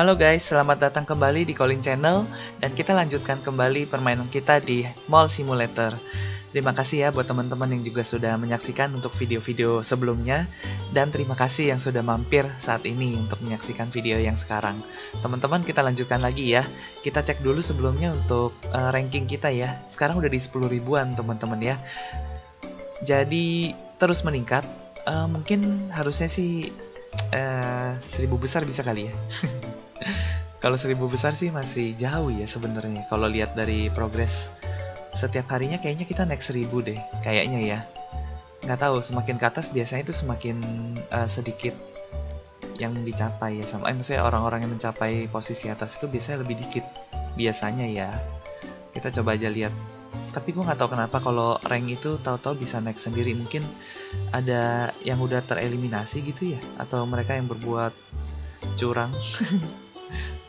Halo guys, selamat datang kembali di Colin Channel dan kita lanjutkan kembali permainan kita di Mall Simulator. Terima kasih ya buat teman-teman yang juga sudah menyaksikan untuk video-video sebelumnya dan terima kasih yang sudah mampir saat ini untuk menyaksikan video yang sekarang. Teman-teman kita lanjutkan lagi ya. Kita cek dulu sebelumnya untuk ranking kita ya. Sekarang udah di 10 ribuan teman-teman ya. Jadi terus meningkat. Mungkin harusnya sih 1000 besar bisa kali ya. Kalau 1000 besar sih masih jauh ya sebenarnya. Kalau lihat dari progres setiap harinya kayaknya kita naik 1000 deh, kayaknya ya. Nggak tahu, semakin ke atas biasanya itu semakin sedikit yang dicapai ya sama. Maksudnya orang-orang yang mencapai posisi atas itu biasanya lebih dikit, biasanya ya. Kita coba aja lihat. Tapi gue nggak tahu kenapa kalau rank itu tahu-tahu bisa naik sendiri. Mungkin ada yang udah tereliminasi gitu ya, atau mereka yang berbuat curang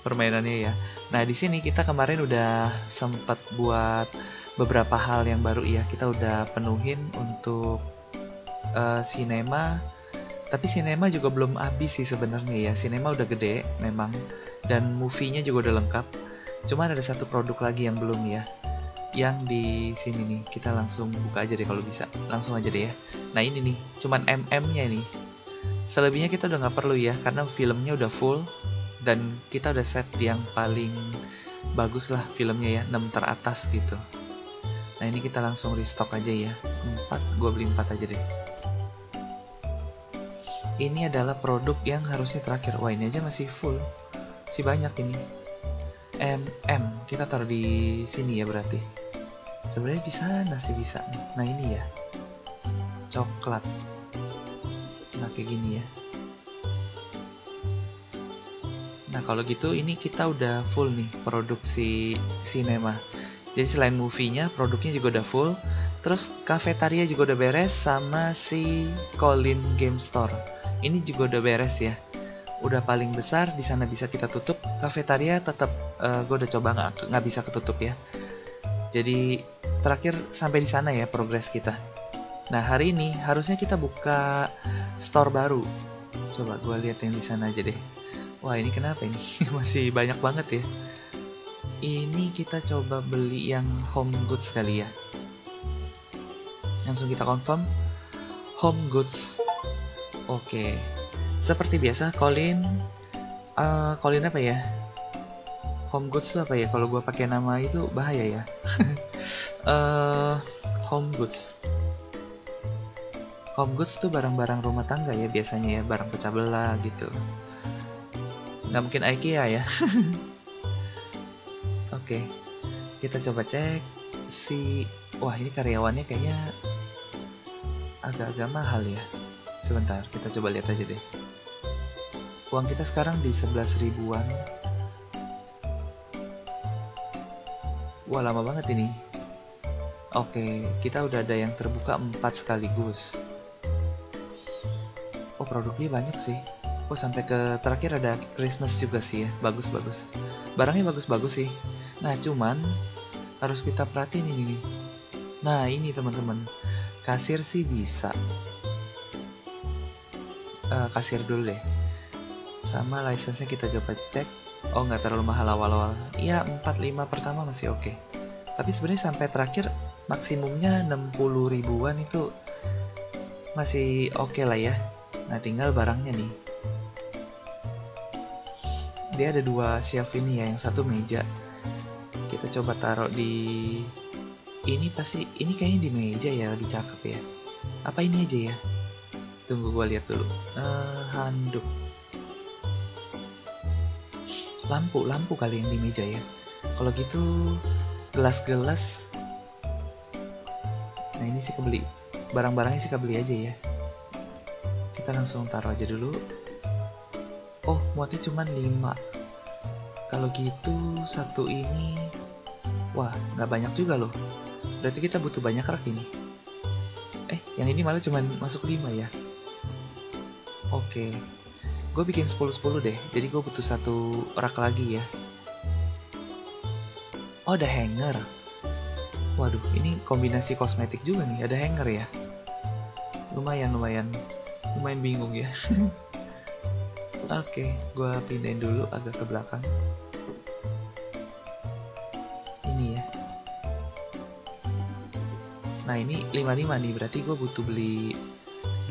permainannya ya. Nah, di sini kita kemarin udah sempat buat beberapa hal yang baru ya. Kita udah penuhin untuk sinema, tapi sinema juga belum habis sih sebenarnya ya. Sinema udah gede memang dan movie-nya juga udah lengkap. Cuma ada satu produk lagi yang belum ya. Yang di sini nih, kita langsung buka aja deh kalau bisa. Langsung aja deh ya. Nah, ini nih, cuman MM-nya nih. Selebihnya kita udah nggak perlu ya, karena filmnya udah full dan kita udah set yang paling bagus lah filmnya ya, 6 teratas gitu. Nah, ini kita langsung restock aja ya. 4, gue beli 4 aja deh. Ini adalah produk yang harusnya terakhir. Wah, ini aja masih full. Masih banyak ini. Kita taruh di sini ya berarti. Sebenarnya di sana sih bisa. Nah, ini ya. Coklat. Nah, kayak gini ya. Nah, kalau gitu ini kita udah full nih produksi sinema. Jadi selain movie-nya, produknya juga udah full. Terus kafetaria juga udah beres sama si Colin Game Store. Ini juga udah beres ya. Udah paling besar, di sana bisa kita tutup. Kafetaria tetap gue udah coba nggak bisa ketutup ya. Jadi terakhir sampai di sana ya progres kita. Nah, hari ini harusnya kita buka store baru. Coba gue lihat yang di sana aja deh. Wah, ini kenapa ini? Masih banyak banget ya. Ini kita coba beli yang home goods kali ya. Langsung kita confirm. Home goods. Oke. Seperti biasa, Colin apa ya? Home goods itu apa ya? Kalau gue pakai nama itu bahaya ya. Home goods. Home goods tuh barang-barang rumah tangga ya biasanya ya, barang pecah belah gitu. Nggak mungkin IKEA ya. Oke, kita coba cek si. Wah, ini karyawannya kayaknya agak-agak mahal ya. Sebentar, kita coba lihat aja deh. Uang kita sekarang di 11 ribuan. Wah, lama banget ini. Oke, kita udah ada yang terbuka 4 sekaligus. Oh, produknya banyak sih. Oh, sampai ke terakhir ada Christmas juga sih ya. Bagus-bagus. Barangnya bagus-bagus sih. Nah, cuman harus kita perhatiin ini nih. Nah, ini teman-teman. Kasir sih bisa. Kasir dulu deh. Sama license-nya kita coba cek. Oh, nggak terlalu mahal awal-awal. Iya, 45 pertama masih oke. Tapi sebenarnya sampai terakhir maksimumnya 60 ribuan itu masih oke lah ya. Nah, tinggal barangnya nih. Dia ada 2 shelf ini ya, yang satu meja. Kita coba taruh di ini, pasti ini kayaknya di meja ya, lebih cakep ya. Apa ini aja ya? Tunggu gua lihat dulu. Handuk. Lampu kali yang di meja ya. Kalau gitu gelas-gelas. Nah, ini sih kebeli. Barang-barangnya sih kebeli aja ya. Kita langsung taruh aja dulu. Oh, muatnya cuma 5. Kalau gitu satu ini. Wah, nggak banyak juga loh. Berarti kita butuh banyak rak ini. Yang ini malah cuma masuk 5 ya. Oke. Gue bikin 10-10 deh. Jadi gue butuh satu rak lagi ya. Oh, ada hanger. Waduh, ini kombinasi kosmetik juga nih. Ada hanger ya. Lumayan bingung ya. Oke, gua pindahin dulu agak ke belakang. Ini ya. Nah ini 55 nih, berarti gue butuh beli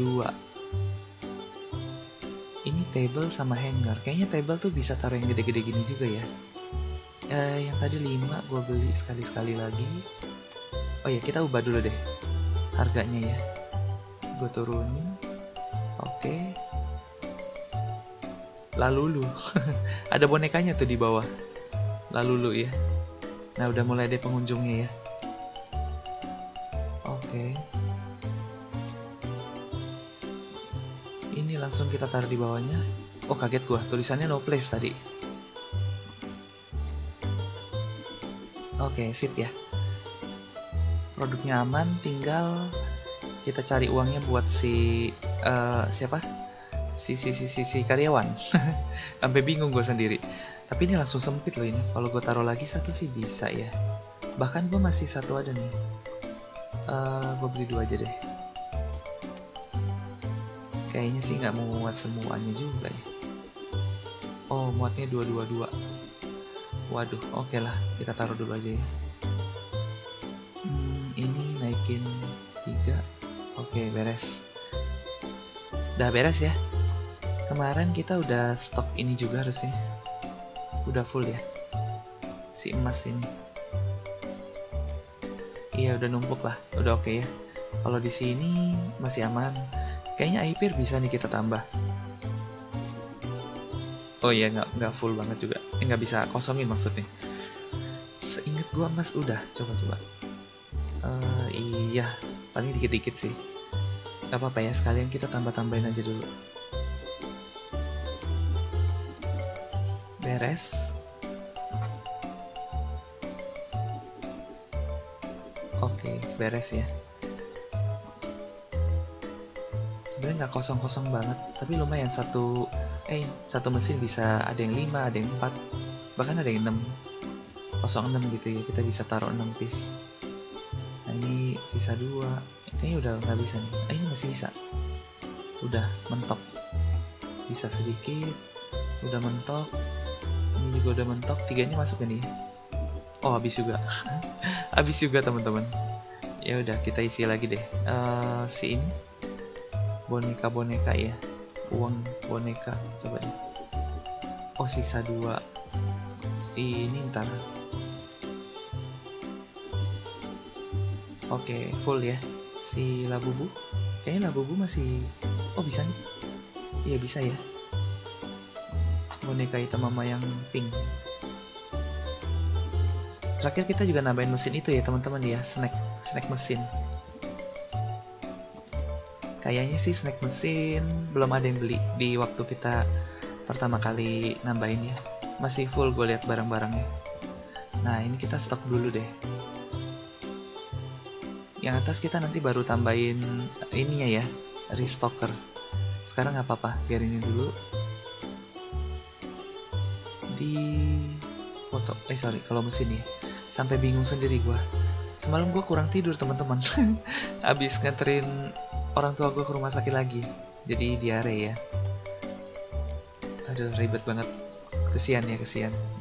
2. Ini table sama hanger. Kayaknya table tuh bisa taruh yang gede-gede gini juga ya. Yang tadi 5 gue beli sekali-sekali lagi. Oh ya, kita ubah dulu deh harganya ya. Gue turunin. Oke. Lalulu. Ada bonekanya tuh di bawah. Lalulu ya. Nah udah mulai deh pengunjungnya ya. Oke. Ini langsung kita taruh di bawahnya. Oh kaget gua, tulisannya no place tadi. Oke, sip ya. Produknya aman, tinggal kita cari uangnya buat siapa? Si karyawan. Sampai bingung gue sendiri. Tapi ini langsung sempit loh ini. Kalau gue taruh lagi satu sih bisa ya. Bahkan gue masih satu ada nih. Gue beli 2 aja deh. Kayaknya sih nggak mau muat semuanya juga ya. Oh, muatnya 222. Waduh, oke lah. Kita taruh dulu aja ya. Ini naikin 3. Oke, beres. Udah beres ya. Kemarin kita udah stok ini juga harusnya. Udah full ya. Si emas ini. Iya, udah numpuk lah. Udah oke ya. Kalau di sini masih aman. Kayaknya aipir bisa nih kita tambah. Oh iya, nggak full banget juga. Nggak bisa kosongin maksudnya. Seingat gua emas udah. Coba. Iya, paling dikit-dikit sih. Gak apa-apa ya, sekalian kita tambah-tambahin aja dulu. Beres. Oke, beres ya. Sebenarnya nggak kosong-kosong banget, tapi lumayan satu mesin bisa ada yang 5, ada yang 4, bahkan ada yang 6, 06 gitu ya. Kita bisa taruh 6 piece. Nah ini sisa 2. Kayaknya udah nggak bisa nih. Ini masih bisa. Udah mentok. Bisa sedikit. Udah mentok. Ini juga udah mentok. 3-nya masuk kan nih. Oh habis juga. Habis juga teman-teman. Ya udah kita isi lagi deh. Si ini boneka ya. Uang boneka coba deh. Oh sisa 2. Ini ntar. Oke full ya. Si Labubu. Kayaknya Labubu masih. Oh bisa nih. Iya bisa ya. Boneka hitam mama yang pink. Terakhir kita juga nambahin mesin itu ya teman-teman ya. Snack mesin. Kayaknya sih snack mesin belum ada yang beli di waktu kita pertama kali nambahin ya. Masih full gue lihat barang-barangnya. Nah ini kita stok dulu deh. Yang atas kita nanti baru tambahin ininya ya, restocker. Sekarang nggak apa-apa, biar ini dulu. Di foto, kalau mesin ya. Sampai bingung sendiri gua. Semalam gua kurang tidur teman-teman. Abis nganterin orang tua gua ke rumah sakit lagi. Jadi diare ya. Aduh ribet banget. Kesian.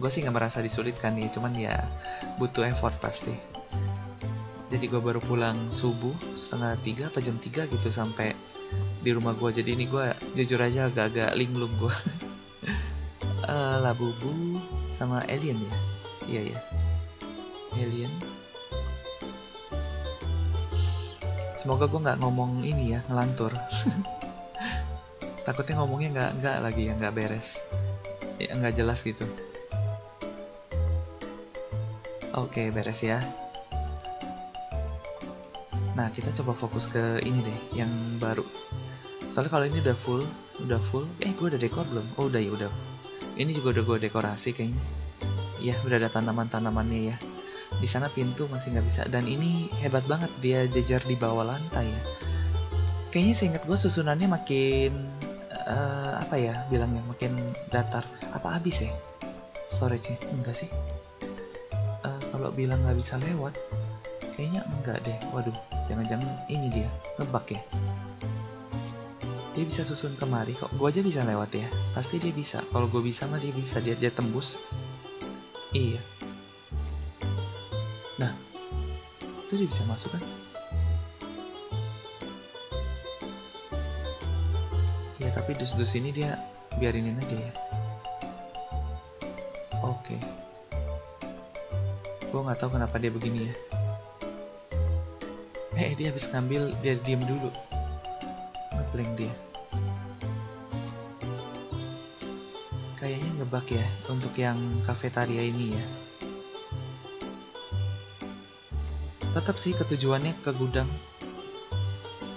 Gue sih nggak merasa disulitkan ya, cuman ya butuh effort pasti. Jadi gue baru pulang subuh setengah 3 apa jam 3 gitu sampai di rumah gue. Jadi ini gue jujur aja agak-agak linglung gue. Labubu sama alien ya. Iya ya. Alien. Semoga gue nggak ngomong ini ya, ngelantur. Takutnya ngomongnya nggak lagi ya, nggak beres. Ya nggak jelas gitu. Oke, beres ya. Nah, kita coba fokus ke ini deh, yang baru. Soalnya kalau ini udah full. Gue udah dekor belum? Oh, udah ya, udah. Ini juga udah gue dekorasi kayaknya. Iya, udah ada tanaman-tanamannya ya. Di sana pintu masih nggak bisa. Dan ini hebat banget, dia jejer di bawah lantai ya. Kayaknya seinget gue susunannya makin apa ya bilangnya, makin datar. Apa habis ya storage-nya? Enggak sih. Kalau bilang nggak bisa lewat, kayaknya enggak deh. Waduh, jangan-jangan ini dia ngebug ya. Dia bisa susun kemari kok. Gue aja bisa lewat ya. Pasti dia bisa. Kalau gue bisa mah dia bisa. Dia tembus. Iya. Nah, itu dia bisa masuk kan? Ya tapi dus-dus ini dia biarinin aja ya. Oke. Gue nggak tahu kenapa dia begini ya. Dia habis ngambil, dia diem dulu. Ngeblank dia. Kayaknya ngebug ya untuk yang kafetaria ini ya. Tetap sih ketujuannya ke gudang.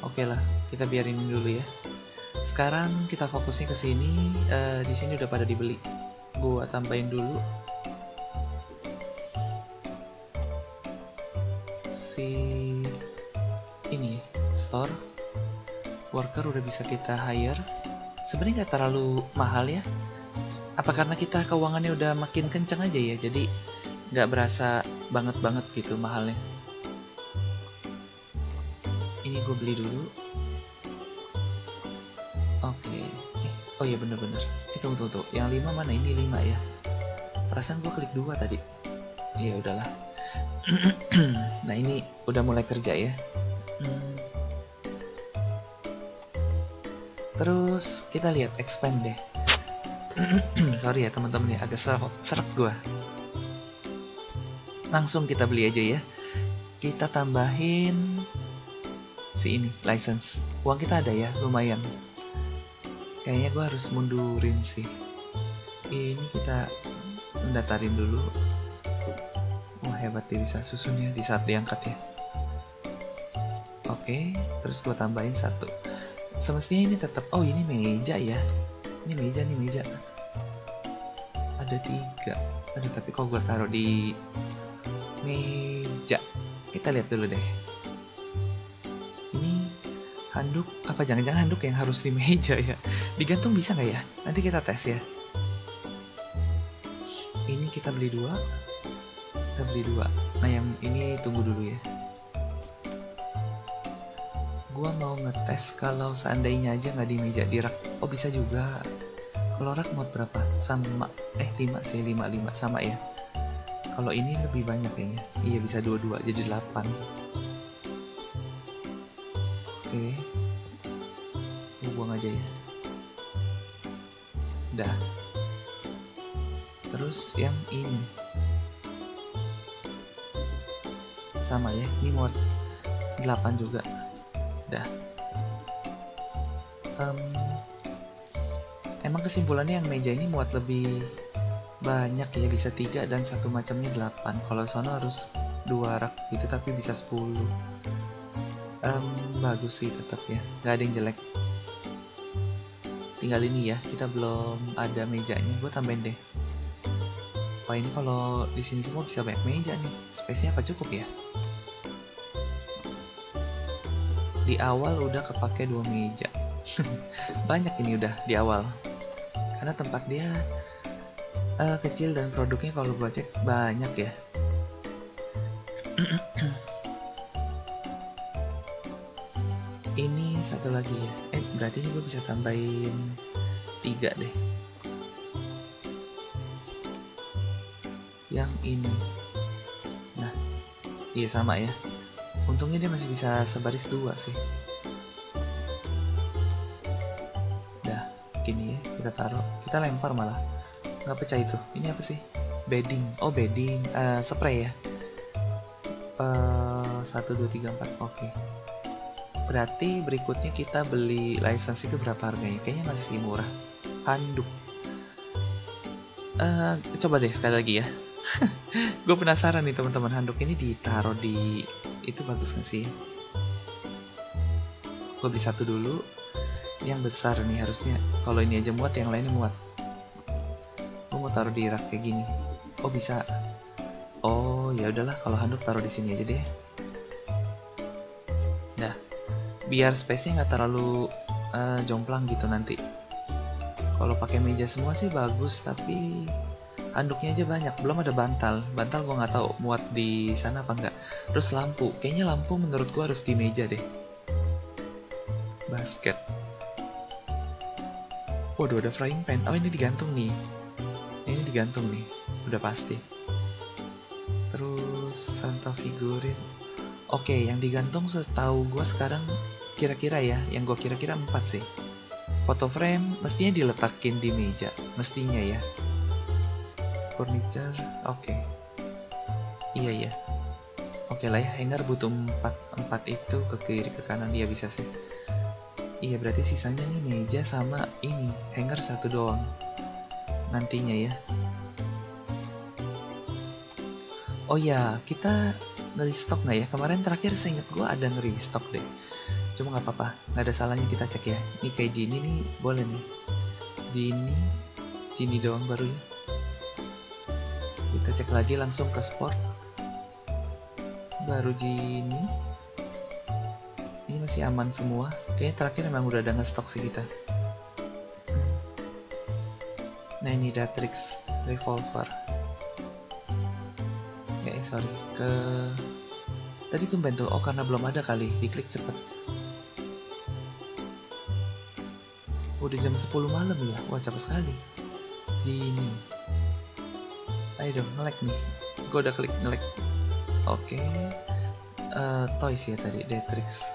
Oke lah, kita biarin dulu ya. Sekarang kita fokusnya ke sini. Di sini udah pada dibeli. Gua tambahin dulu si ini store worker udah bisa kita hire. Sebenarnya nggak terlalu mahal ya. Apa karena kita keuangannya udah makin kenceng aja ya, jadi nggak berasa banget gitu mahalnya. Ini gue beli dulu. Oke. Oh iya bener-bener. Tunggu. Yang 5 mana? Ini 5 ya. Perasaan gue klik 2 tadi. Ya udahlah. Nah ini udah mulai kerja ya. Terus kita lihat expand deh. Sorry ya teman-teman ya, agak seret gue. Langsung kita beli aja ya. Kita tambahin si ini license. Uang kita ada ya, lumayan. Kayaknya gue harus mundurin sih. Ini kita mendatarin dulu. Wah hebat dia bisa susunnya di saat diangkat ya. Oke, terus gue tambahin 1. Semestinya ini tetap. Oh ini meja ya. Ini meja. Ada 3. Aduh tapi kok gue taruh di meja. Kita lihat dulu deh. Ini handuk. Apa jangan-jangan handuk yang harus di meja ya? Digantung bisa nggak ya? Nanti kita tes ya. Ini kita beli 2. Nah yang ini tunggu dulu ya. Gua mau ngetes kalau seandainya aja nggak di meja, di rak. Oh bisa juga. Kalau rak mod berapa? Sama 5 sih, 5 sama ya. Kalau ini lebih banyak kayaknya. Iya bisa 22 jadi 8. Oke. Buang aja ya. Dah. Terus yang ini sama ya, ini mod 8 juga. Dah. Emang kesimpulannya yang meja ini muat lebih banyak ya, bisa 3 dan satu macamnya 8. Kalau sono harus 2 rak gitu tapi bisa 10. Bagus sih tetap ya, nggak ada yang jelek. Tinggal ini ya, kita belum ada mejanya, gue tambahin deh. Wah ini kalau di sini semua bisa banyak meja nih, space-nya apa cukup ya? Di awal udah kepake 2 meja. Banyak ini udah di awal. Karena tempat dia kecil dan produknya kalau gue cek banyak ya. Ini satu lagi ya. Berarti ini gue bisa tambahin 3 deh. Yang ini. Nah, iya sama ya. Untungnya dia masih bisa sebaris 2 sih. Dah, gini ya, kita taruh, kita lempar malah. Nggak pecah itu. Ini apa sih? Bedding. Oh, bedding. Spray ya. 1, 2, 3, 4. Oke. Berarti berikutnya kita beli license itu berapa harganya? Kayaknya masih murah. Handuk. Coba deh sekali lagi ya. Gue penasaran nih teman-teman, handuk ini ditaruh di itu bagus nggak sih? Gue beli 1 dulu, yang besar nih harusnya. Kalau ini aja muat, yang lainnya muat. Gue mau taruh di rak kayak gini. Oh bisa. Oh ya udahlah, kalau handuk taruh di sini aja deh. Dah, biar space-nya nggak terlalu jomplang gitu nanti. Kalau pakai meja semua sih bagus, tapi handuknya aja banyak. Belum ada bantal gue nggak tahu muat di sana apa enggak. Terus lampu, kayaknya lampu menurut gue harus di meja deh. Basket Waduh, ada frying pan. Oh, ini digantung nih. Ini digantung nih, udah pasti. Terus Santa figurin. Oke, yang digantung setahu gue sekarang kira-kira ya, yang gue kira-kira 4 sih. Foto frame mestinya diletakin di meja, mestinya ya. Furniture, oke. Iya ya. Oke lah ya, hanger butuh 4 itu ke kiri ke kanan, ya bisa sih. Iya, berarti sisanya nih meja sama ini, hanger satu doang. Nantinya ya. Oh ya, kita nge-restock nggak ya? Kemarin terakhir seinget gue ada nge-restock deh. Cuma nggak apa-apa, nggak ada salahnya kita cek ya. Ini kayak Genie nih, boleh nih. Genie doang baru ya. Kita cek lagi langsung ke sport. Baru Genie. Ini masih aman semua. Kayaknya terakhir memang udah ada nge-stock sih kita. Nah ini Datrix Revolver. Sorry, ke tadi tumben tuh. Oh, karena belum ada kali, diklik cepet. Udah jam 10 malam ya. Wah, cepet sekali. Gini, ayo dong, nge-lag nih. Gue udah klik nge-lag. Oke. Toys ya tadi, Datrix.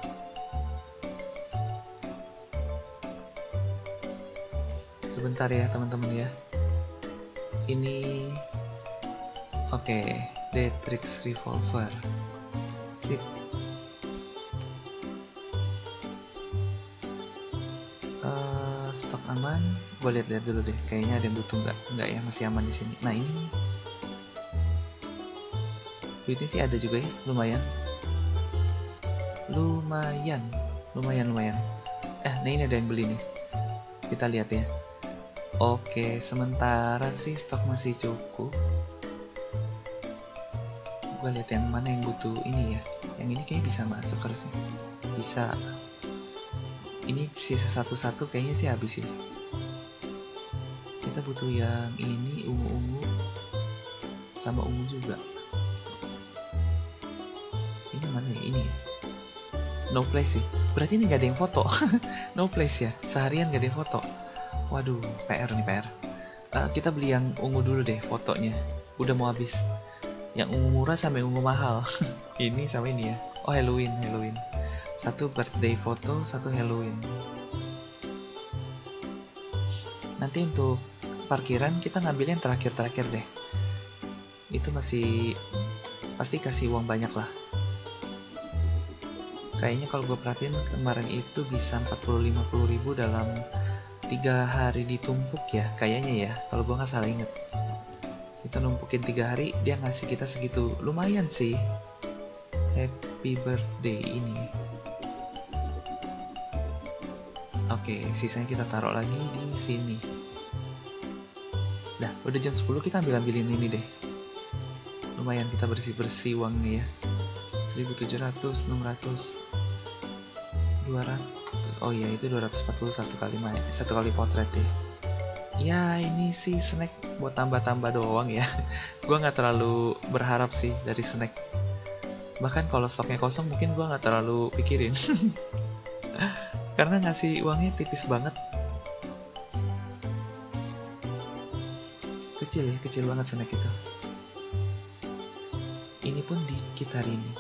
Sebentar ya teman-teman ya. Ini oke, Datrix Revolver. Sip. Stok aman. Gue lihat-lihat dulu deh. Kayaknya ada yang butuh nggak ya, masih aman di sini. Nah ini, duitnya sih ada juga ya, lumayan. Lumayan. Nah ini ada yang beli nih. Kita lihat ya. Oke, sementara sih stok masih cukup. Gue lihat yang mana yang butuh ini ya. Yang ini kayaknya bisa masuk harusnya. Bisa. Ini sisa satu-satu kayaknya sih habis ini. Kita butuh yang ini, ungu-ungu. Sama ungu juga. Ini mana ya? Ini ya? No place sih. Berarti ini gak ada yang foto. No place ya. Seharian gak ada yang foto. Waduh, PR nih PR. Kita beli yang ungu dulu deh fotonya. Udah mau habis. Yang ungu murah sama yang ungu mahal. Ini sama ini ya. Oh, Halloween. Satu birthday foto, satu Halloween. Nanti untuk parkiran kita ngambil yang terakhir deh. Itu masih pasti kasih uang banyak lah. Kayaknya kalau gue perhatiin kemarin itu bisa 40-50 ribu dalam 3 hari ditumpuk ya, kayaknya ya, kalau gue nggak salah inget. Kita numpukin 3 hari, dia ngasih kita segitu, lumayan sih. Happy birthday ini. Oke, sisanya kita taruh lagi di sini. Dah, udah jam 10, kita ambilin ini deh. Lumayan kita bersih uangnya ya. 1700, 600, 200. Oh iya, itu 241 kali main, satu kali potret ya. Ya ini sih snack buat tambah-tambah doang ya. Gua nggak terlalu berharap sih dari snack. Bahkan kalau stoknya kosong mungkin gua nggak terlalu pikirin. Karena ngasih uangnya tipis banget. Kecil banget snack itu. Ini pun dikit hari ini.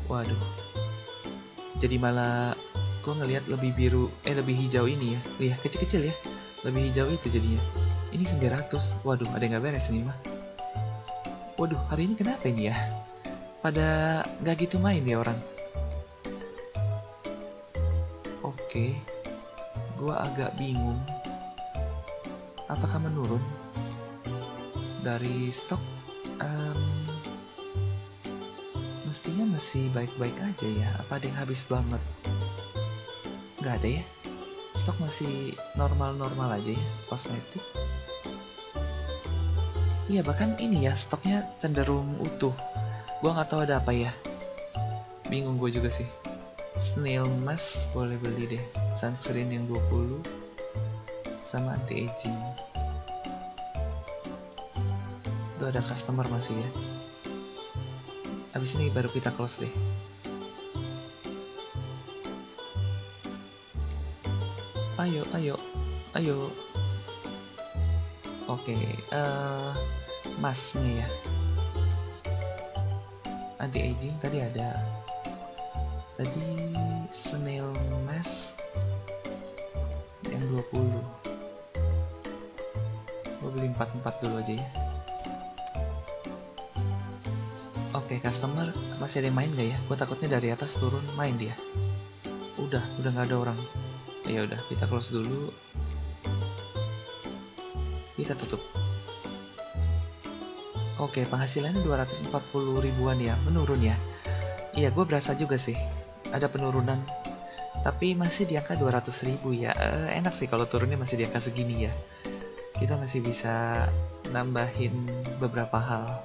Waduh. Jadi malah gue ngelihat lebih lebih hijau ini ya. Iya, kecil-kecil ya. Lebih hijau itu jadinya. Ini 900. Waduh, ada yang nggak beres nih mah. Waduh, hari ini kenapa ini ya? Pada nggak gitu main ya orang. Oke. Gue agak bingung. Apakah menurun dari stok? Mestinya masih baik-baik aja ya. Apa ada yang habis banget? Nggak ada ya. Stok masih normal-normal aja ya. Kosmetik. Iya, bahkan ini ya, stoknya cenderung utuh. Gua nggak tahu ada apa ya. Bingung gue juga sih. Snail mask boleh beli deh. Sunscreen yang 20 sama anti-aging. Itu ada customer masih ya. Abis ini baru kita close deh. Ayo. Ayo. Oke, masnya ya. Anti-aging tadi ada. Tadi snail mask yang 20. Gue beli 44 dulu aja ya. Oke, customer masih ada yang main gak ya? Gue takutnya dari atas turun main dia. Udah nggak ada orang. Ya udah, kita close dulu. Kita tutup. Oke, penghasilannya 240 ribuan ya, menurun ya. Iya, gue berasa juga sih ada penurunan. Tapi masih di angka 200 ribu ya. Enak sih kalau turunnya masih di angka segini ya. Kita masih bisa nambahin beberapa hal.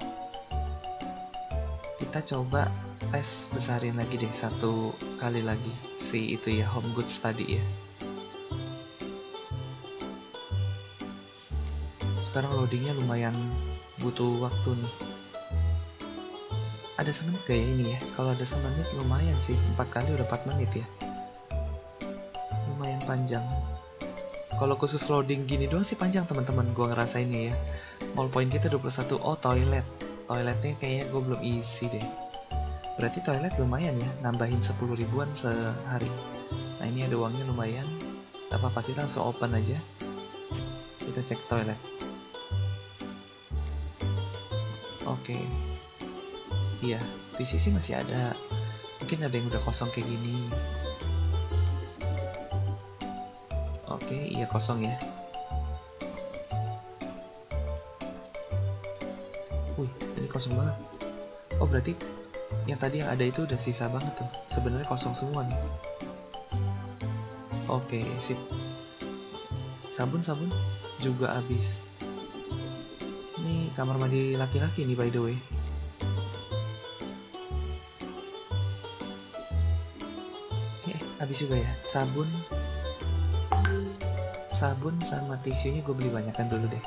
Kita coba tes besarin lagi deh, satu kali lagi si itu ya, home goods tadi ya. Sekarang loadingnya lumayan butuh waktu nih. Ada semenit gak ya ini ya? Kalau ada semenit lumayan sih, 4 kali udah 4 menit ya. Lumayan panjang. Kalau khusus loading gini doang sih panjang teman-teman, gua ngerasainnya ya. Mall point kita 21. Oh, toilet. Toiletnya kayaknya gue belum isi deh. Berarti toilet lumayan ya, nambahin 10 ribuan sehari. Nah, ini ada uangnya lumayan. Gak apa-apa, kita langsung open aja. Kita cek toilet. Oke. Iya, di sisi masih ada. Mungkin ada yang udah kosong kayak gini. Oke, iya kosong ya. Wih, ini kosong banget. Oh, berarti yang tadi yang ada itu udah sisa banget tuh. Sebenarnya kosong semua nih. Oke, sip. Sabun juga habis. Ini kamar mandi laki-laki nih by the way. Habis juga ya. Sabun sama tisunya gue beli banyakan dulu deh.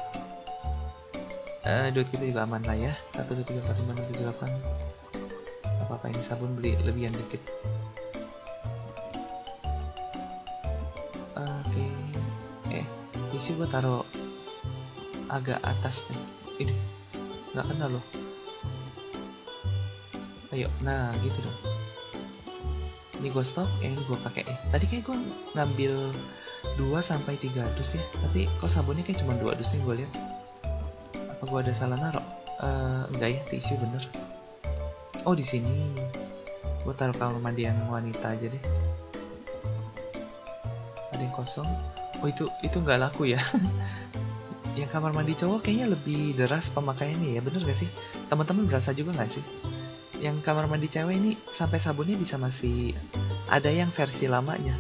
Duit kita juga aman lah ya. 1, 2, 3, 4, 5, 6, 7, 8. Apa-apa, ini sabun beli lebihan dikit. Oke. Tisu gue taruh agak atas nih. Ini nggak kena loh. Ayo, nah gitu dong. Ini gue stop, ini gue pakai. Tadi kayak gue ngambil 2-3 dus ya, tapi kok sabunnya kayak cuma 2 dus nih gue lihat. Apa gue ada salah naruh? Enggak ya, tisu bener. Oh, di sini. Gue taruh kamar mandi yang wanita aja deh. Ada yang kosong. Oh, itu nggak laku ya. Yang kamar mandi cowok kayaknya lebih deras pemakaiannya ya, bener gak sih? Teman-teman berasa juga nggak sih? Yang kamar mandi cewek ini sampai sabunnya bisa masih ada yang versi lamanya.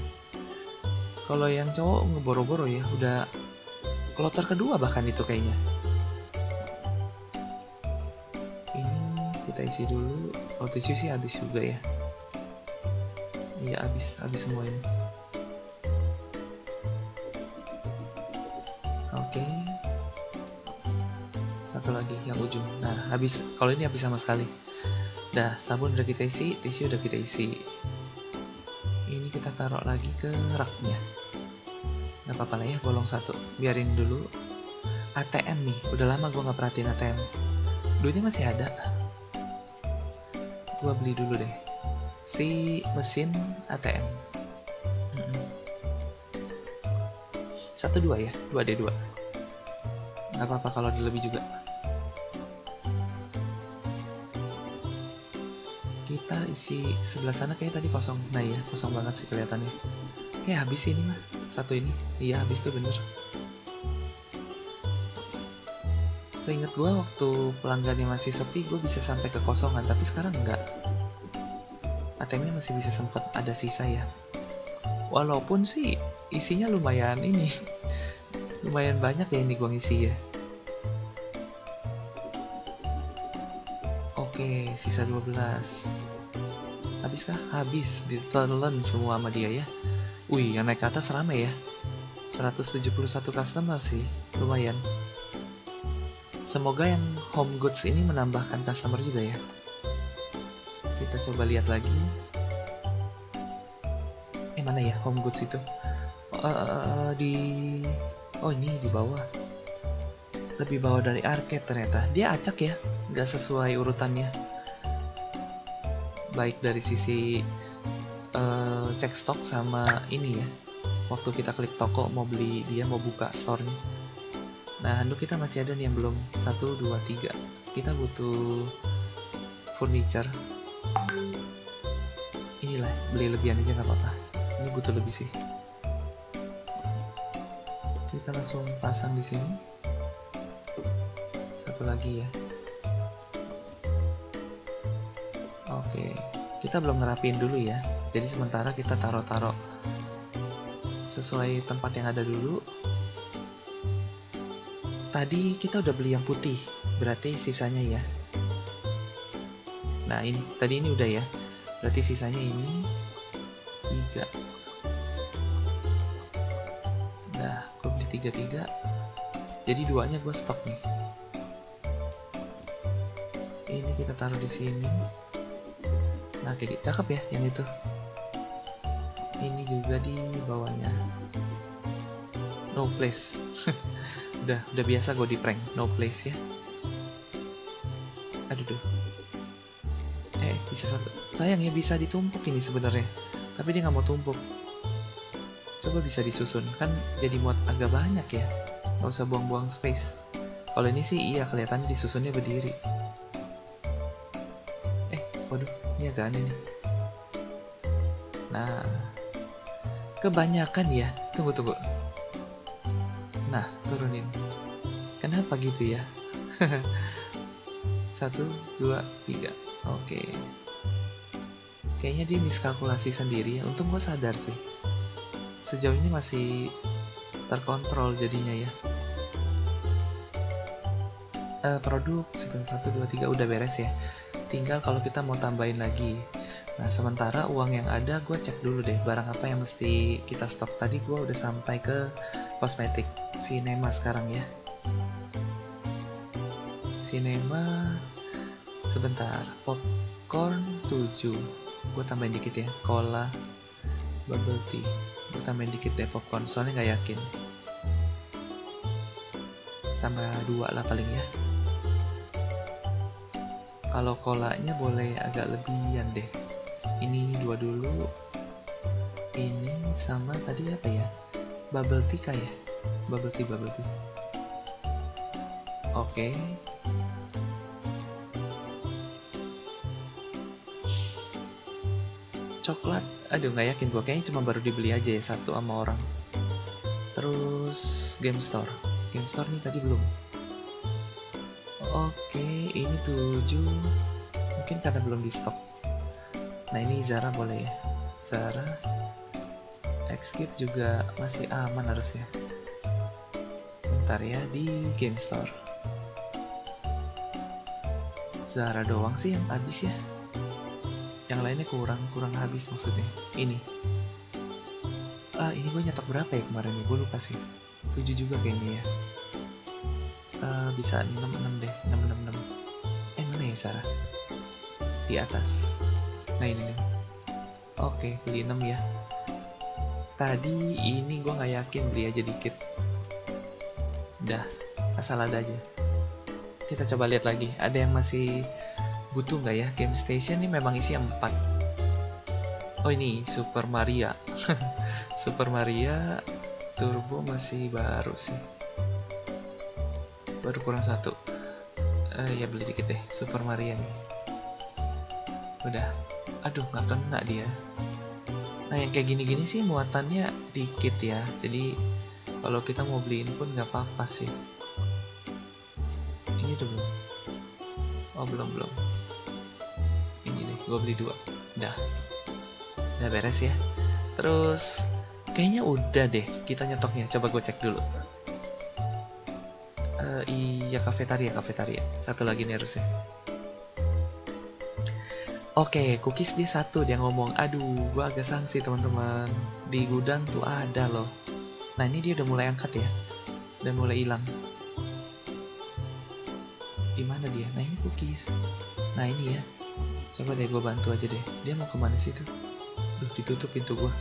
Kalau yang cowok ngeboro-boro ya, udah kloter kedua bahkan itu kayaknya. Ini kita isi dulu. Oh, tisu sih habis juga ya. Iya, habis semua ini. Oke. Satu lagi yang ujung. Nah, habis. Kalau ini habis sama sekali. Dah, sabun udah kita isi, tisu udah kita isi. Ini kita taruh lagi ke raknya. Gak apa-apa lah ya, bolong satu. Biarin dulu. ATM nih, udah lama gue gak perhatiin ATM. Duitnya masih ada. Gue beli dulu deh si mesin ATM. 1-2 ya, 2D2. Gak apa-apa kalau ada lebih juga. Kita isi sebelah sana kayak tadi kosong. Nah ya, kosong banget sih kelihatannya. Kayak habis ini mah. Satu ini. Iya, habis tuh bener. Seingat gue waktu pelanggannya masih sepi, gue bisa sampai kekosongan. Tapi sekarang enggak. ATM-nya masih bisa sempet ada sisa ya. Walaupun sih isinya lumayan ini. Lumayan banyak ya ini gue ngisi ya. Oke, sisa 12. Habiskah? Habis. Ditelan semua sama dia ya. Wih, yang naik ke atas rame ya. 171 customer sih. Lumayan. Semoga yang home goods ini menambahkan customer juga ya. Kita coba lihat lagi. Mana ya home goods itu? Di oh ini di bawah, lebih bawah dari arcade ternyata. Dia acak ya, nggak sesuai urutannya. Baik dari sisi cek stok sama ini ya. Waktu kita klik toko mau beli, dia mau buka store-nya. Nah, handuk kita masih ada nih yang belum 1, 2, 3. Kita butuh furniture. Inilah, beli lebihan aja nggak apa-apa. Ini butuh lebih sih. Kita langsung pasang di sini. Satu lagi ya. Oke, kita belum ngerapin dulu ya. Jadi sementara kita taruh-taruh sesuai tempat yang ada dulu. Tadi kita udah beli yang putih, berarti sisanya ya. Nah ini, tadi ini udah ya. Berarti sisanya ini 3. Nah, gue beli 3. Jadi 2-nya gue stok nih. Ini kita taruh di sini. Nah, kayak cakep ya yang itu. Ini juga di bawahnya. No place. udah biasa gue di prank. No place ya. Aduh duh. Bisa satu. Sayang ya, bisa ditumpuk ini sebenarnya. Tapi dia nggak mau tumpuk. Coba bisa disusun. Kan jadi muat agak banyak ya. Nggak usah buang-buang space. Kalau ini sih iya, kelihatannya disusunnya berdiri. Waduh, ini agak aneh nih. Nah, kebanyakan ya. Tunggu. Nah, turunin. Kenapa gitu ya? 1, 2, 3. Oke. Kayaknya dia miskalkulasi sendiri ya. Untung gue sadar sih. Sejauh ini masih terkontrol jadinya ya. Produk 1, 2, 3 udah beres ya. Tinggal kalau kita mau tambahin lagi. Nah, sementara uang yang ada gue cek dulu deh barang apa yang mesti kita stok. Tadi gue udah sampai ke kosmetik Cinema sekarang ya. Cinema sebentar. Popcorn 7. Gue tambahin dikit ya. Cola, bubble tea. Gue tambahin dikit deh popcorn, soalnya nggak yakin. Tambah 2 lah paling ya. Kalau kolanya boleh agak lebihan deh. Ini 2 dulu. Ini sama tadi apa ya? Bubble tea kayak. Bubble tea. Oke. Coklat. Aduh, nggak yakin gue. Kayaknya cuma baru dibeli aja ya satu sama orang. Terus game store. Game store nih tadi belum. Oke, ini 7. Mungkin karena belum di stok. Nah, ini Zara boleh ya. Zara. Xkeep juga masih aman harusnya. Bentar ya, di game store. Zara doang sih yang habis ya. Yang lainnya kurang habis maksudnya. Ini. Ini gue nyetok berapa ya kemarin nih? Gue lupa sih. 7 juga kayaknya ya. Bisa 6 deh. 6. Mana ya Zara? Di atas. Nah ini nih. Oke, beli 6 ya. Tadi ini gue nggak yakin, beli aja dikit. Udah, asal ada aja. Kita coba lihat lagi. Ada yang masih butuh nggak ya? Game Station ini memang isi 4. Oh ini Super Maria. Super Maria Turbo masih baru sih. Baru kurang 1. Ya beli dikit deh Super Maria nih. Udah. Aduh, nggak kena dia. Nah yang kayak gini-gini sih muatannya dikit ya. Jadi kalau kita mau beliin pun nggak apa-apa sih. Ini dulu. Oh belum. Ini deh, gue beli 2. Udah beres ya. Terus kayaknya udah deh kita nyetoknya. Coba gue cek dulu. Iya kafetaria. Satu lagi nih harusnya. Oke, cookies dia 1 dia ngomong. Aduh, gua agak sanksi teman-teman. Di gudang tuh ada loh. Nah ini dia udah mulai angkat ya. Udah mulai hilang. Gimana dia? Nah ini cookies. Nah ini ya. Coba deh gue bantu aja deh. Dia mau kemana sih tuh? Duh, ditutup pintu gua.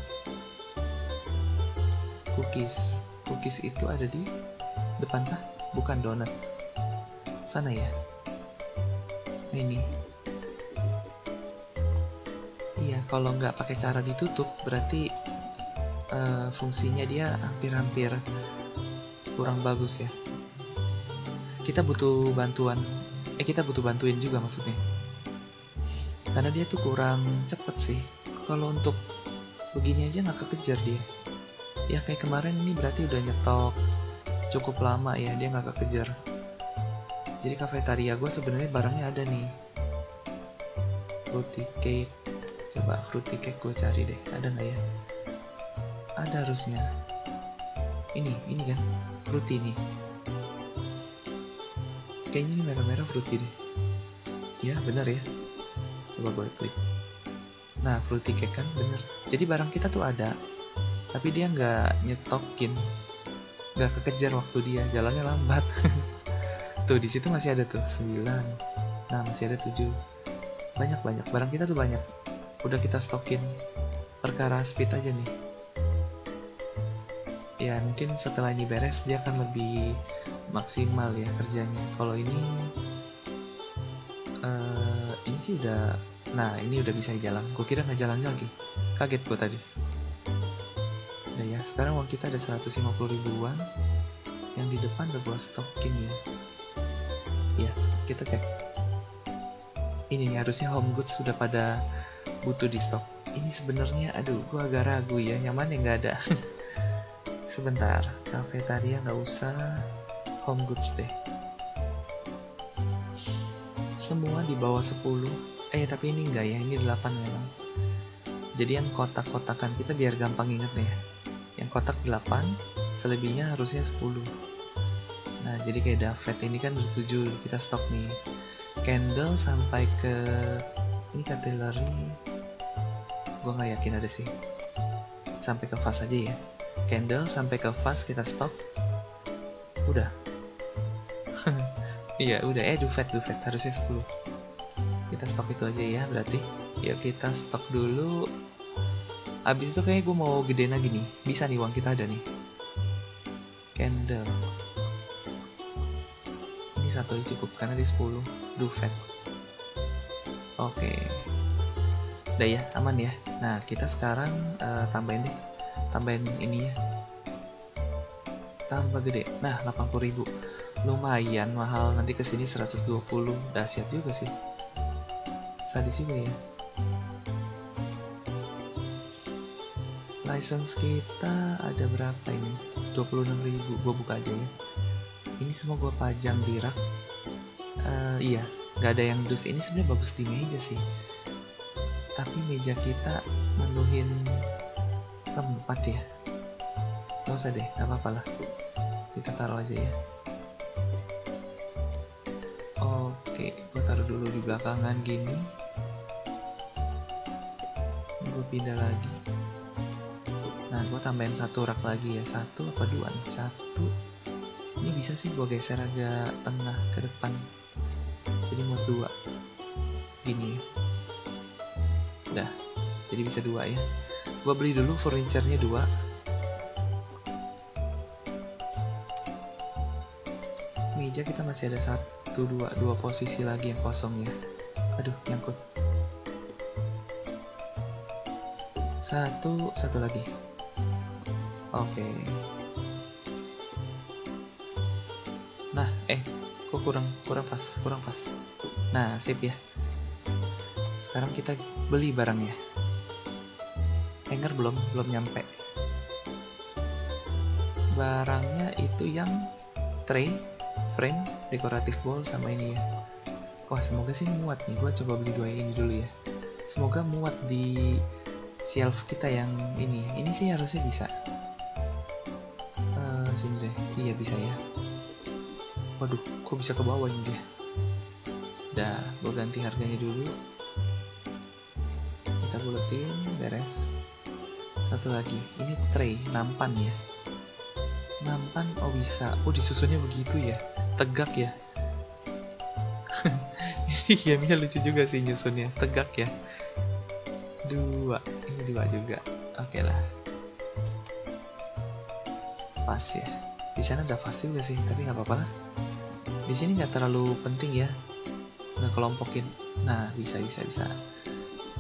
Cookies itu ada di depan kah? Bukan, donat. Sana ya. Nah, ini. Iya, kalau nggak pakai cara ditutup, berarti fungsinya dia hampir-hampir kurang bagus ya. Kita butuh bantuin juga maksudnya. Karena dia tuh kurang cepet sih. Kalau untuk begini aja nggak kekejar dia. Ya kayak kemarin ini berarti udah nyetok cukup lama ya, dia nggak kekejar. Jadi kafetaria gue sebenarnya barangnya ada nih. Fruity cake. Coba fruity cake gue cari deh, ada nggak ya? Ada harusnya. Ini kan fruity nih. Kayaknya ini merah-merah fruity deh. Ya bener ya. Coba gue klik. Nah fruity cake kan bener. Jadi barang kita tuh ada, tapi dia nggak nyetokin, nggak kekejar waktu dia, jalannya lambat. Tuh di situ masih ada tuh 9. Nah masih ada 7. Banyak barang kita tuh banyak. Udah kita stokin. Perkara speed aja nih. Ya mungkin setelah ini beres dia akan lebih maksimal ya kerjanya. Kalau ini sih udah. Nah ini udah bisa jalan. Gue kira nggak jalan lagi. Kaget gue tadi. Udah ya. Sekarang uang kita ada 150 ribuan. Yang di depan udah gue stokin ya. Ya kita cek. Ini nih harusnya home goods sudah pada butuh di stok. Ini sebenarnya aduh gue agak ragu ya. Nyaman yang nggak ada. Sebentar, kafetaria nggak usah, home goods deh. Semua di bawah 10. Tapi ini enggak ya, ini 8 memang. Jadi yang kotak-kotakan kita biar gampang inget ya. Yang kotak 8, selebihnya harusnya 10. Nah, jadi kayak Davet ini kan 7, kita stok nih. Candle sampai ke ini cutlery. Gua nggak yakin ada sih. Sampai ke vas aja ya. Candle sampai ke vas kita stok. Udah. Iya udah. Duvet harusnya 10. Kita stok itu aja ya berarti. Yuk kita stok dulu. Abis itu kayaknya gue mau gedein lagi nih. Bisa nih uang kita ada nih. Candle ini satu cukup karena di 10. Duvet. Oke. Udah ya aman ya. Nah kita sekarang tambahin ininya, tambah gede. Nah 80.000 lumayan mahal, nanti kesini 120. Dahsyat juga sih, sadis juga ya. License kita ada berapa ini? 26.000. Gua buka aja ya. Ini semua gua pajang di rak. Iya nggak ada yang dus. Ini sebenarnya bagus di meja sih, tapi meja kita menuhin tempat ya. Gak usah deh, gak apa-apa lah. Kita taruh aja ya. Oke, gue taruh dulu di belakangan gini. Gue pindah lagi. Nah, gue tambahin satu rak lagi ya. 1 apa 2 nih? 1. Ini bisa sih gue geser agak tengah ke depan. Jadi muat 2. Gini ya. Udah, jadi bisa 2 ya. Gue beli dulu furniture-nya 2. Meja kita masih ada 2 posisi lagi yang kosong ya. Aduh, nyangkut. Satu lagi. Oke. Nah, kok kurang pas. Nah, sip ya. Sekarang kita beli barangnya. Hanger belum nyampe. Barangnya itu yang tray, frame, dekoratif bowl sama ini ya. Wah semoga sih muat nih. Gua coba beli 2 ini dulu ya. Semoga muat di shelf kita yang ini. Ini sih harusnya bisa. Sini deh. Iya bisa ya. Waduh, kok bisa ke bawah ini dia. Udah, gua ganti harganya dulu. Kita buletin, beres. Satu lagi, ini tray, nampan ya. Nampan, oh bisa. Oh disusunnya begitu ya, tegak ya. Iya, Mia lucu juga sih nyusunnya, tegak ya. 2, ini 2 juga. Oke lah. Fast ya. Di sana ada fast juga sih, tapi nggak apa-apa lah. Di sini nggak terlalu penting ya, nggak kelompokin. Nah, bisa.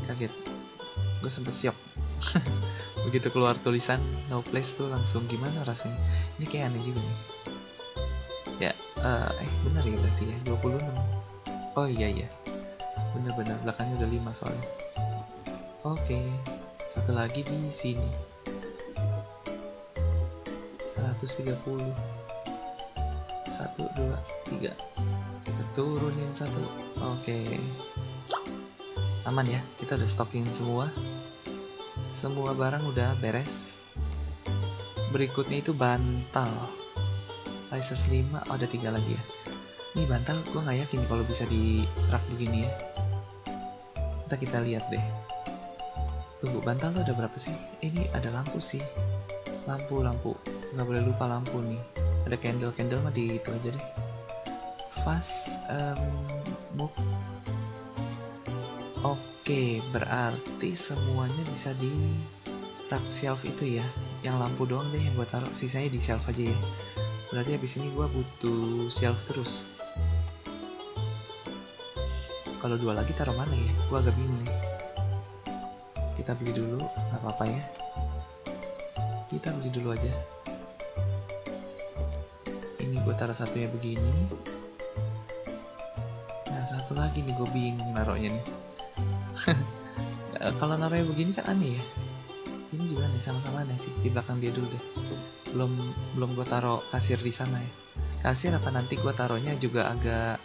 Kaget, gue sempet syok. Begitu keluar tulisan no place tuh langsung gimana rasanya. Ini kayak aneh juga nih. Ya, benar ya berarti ya, 26. Oh iya. Bener-bener, belakangnya udah 5 soalnya. Oke, satu lagi di sini. 130. 1, 2, 3. Kita turunin 1. Oke. Aman ya, kita udah stocking semua. Semua barang udah beres. Berikutnya itu bantal. Size 5, ada 3 lagi ya. Ini bantal gue nggak yakin kalau bisa di rak begini ya. Kita lihat deh. Tunggu, bantal tuh ada berapa sih? Ini ada lampu sih. Lampu. Nggak boleh lupa lampu nih. Ada candle mah di itu aja deh. Fast move. Oke, berarti semuanya bisa di rak shelf itu ya. Yang lampu doang deh yang gue taruh, sisanya di shelf aja ya. Berarti habis ini gue butuh shelf terus. Kalau 2 lagi taruh mana ya? Gue agak bingung nih. Kita beli dulu, nggak apa-apa ya. Kita beli dulu aja. Ini gue taruh satunya begini. Nah, satu lagi nih gue bingung naruhnya nih. Kalau naruhnya begini kan aneh ya. Ini juga aneh, sama-sama aneh sih. Di belakang dia dulu deh. Belum gue taruh kasir di sana ya. Kasir apa nanti gue taruhnya juga agak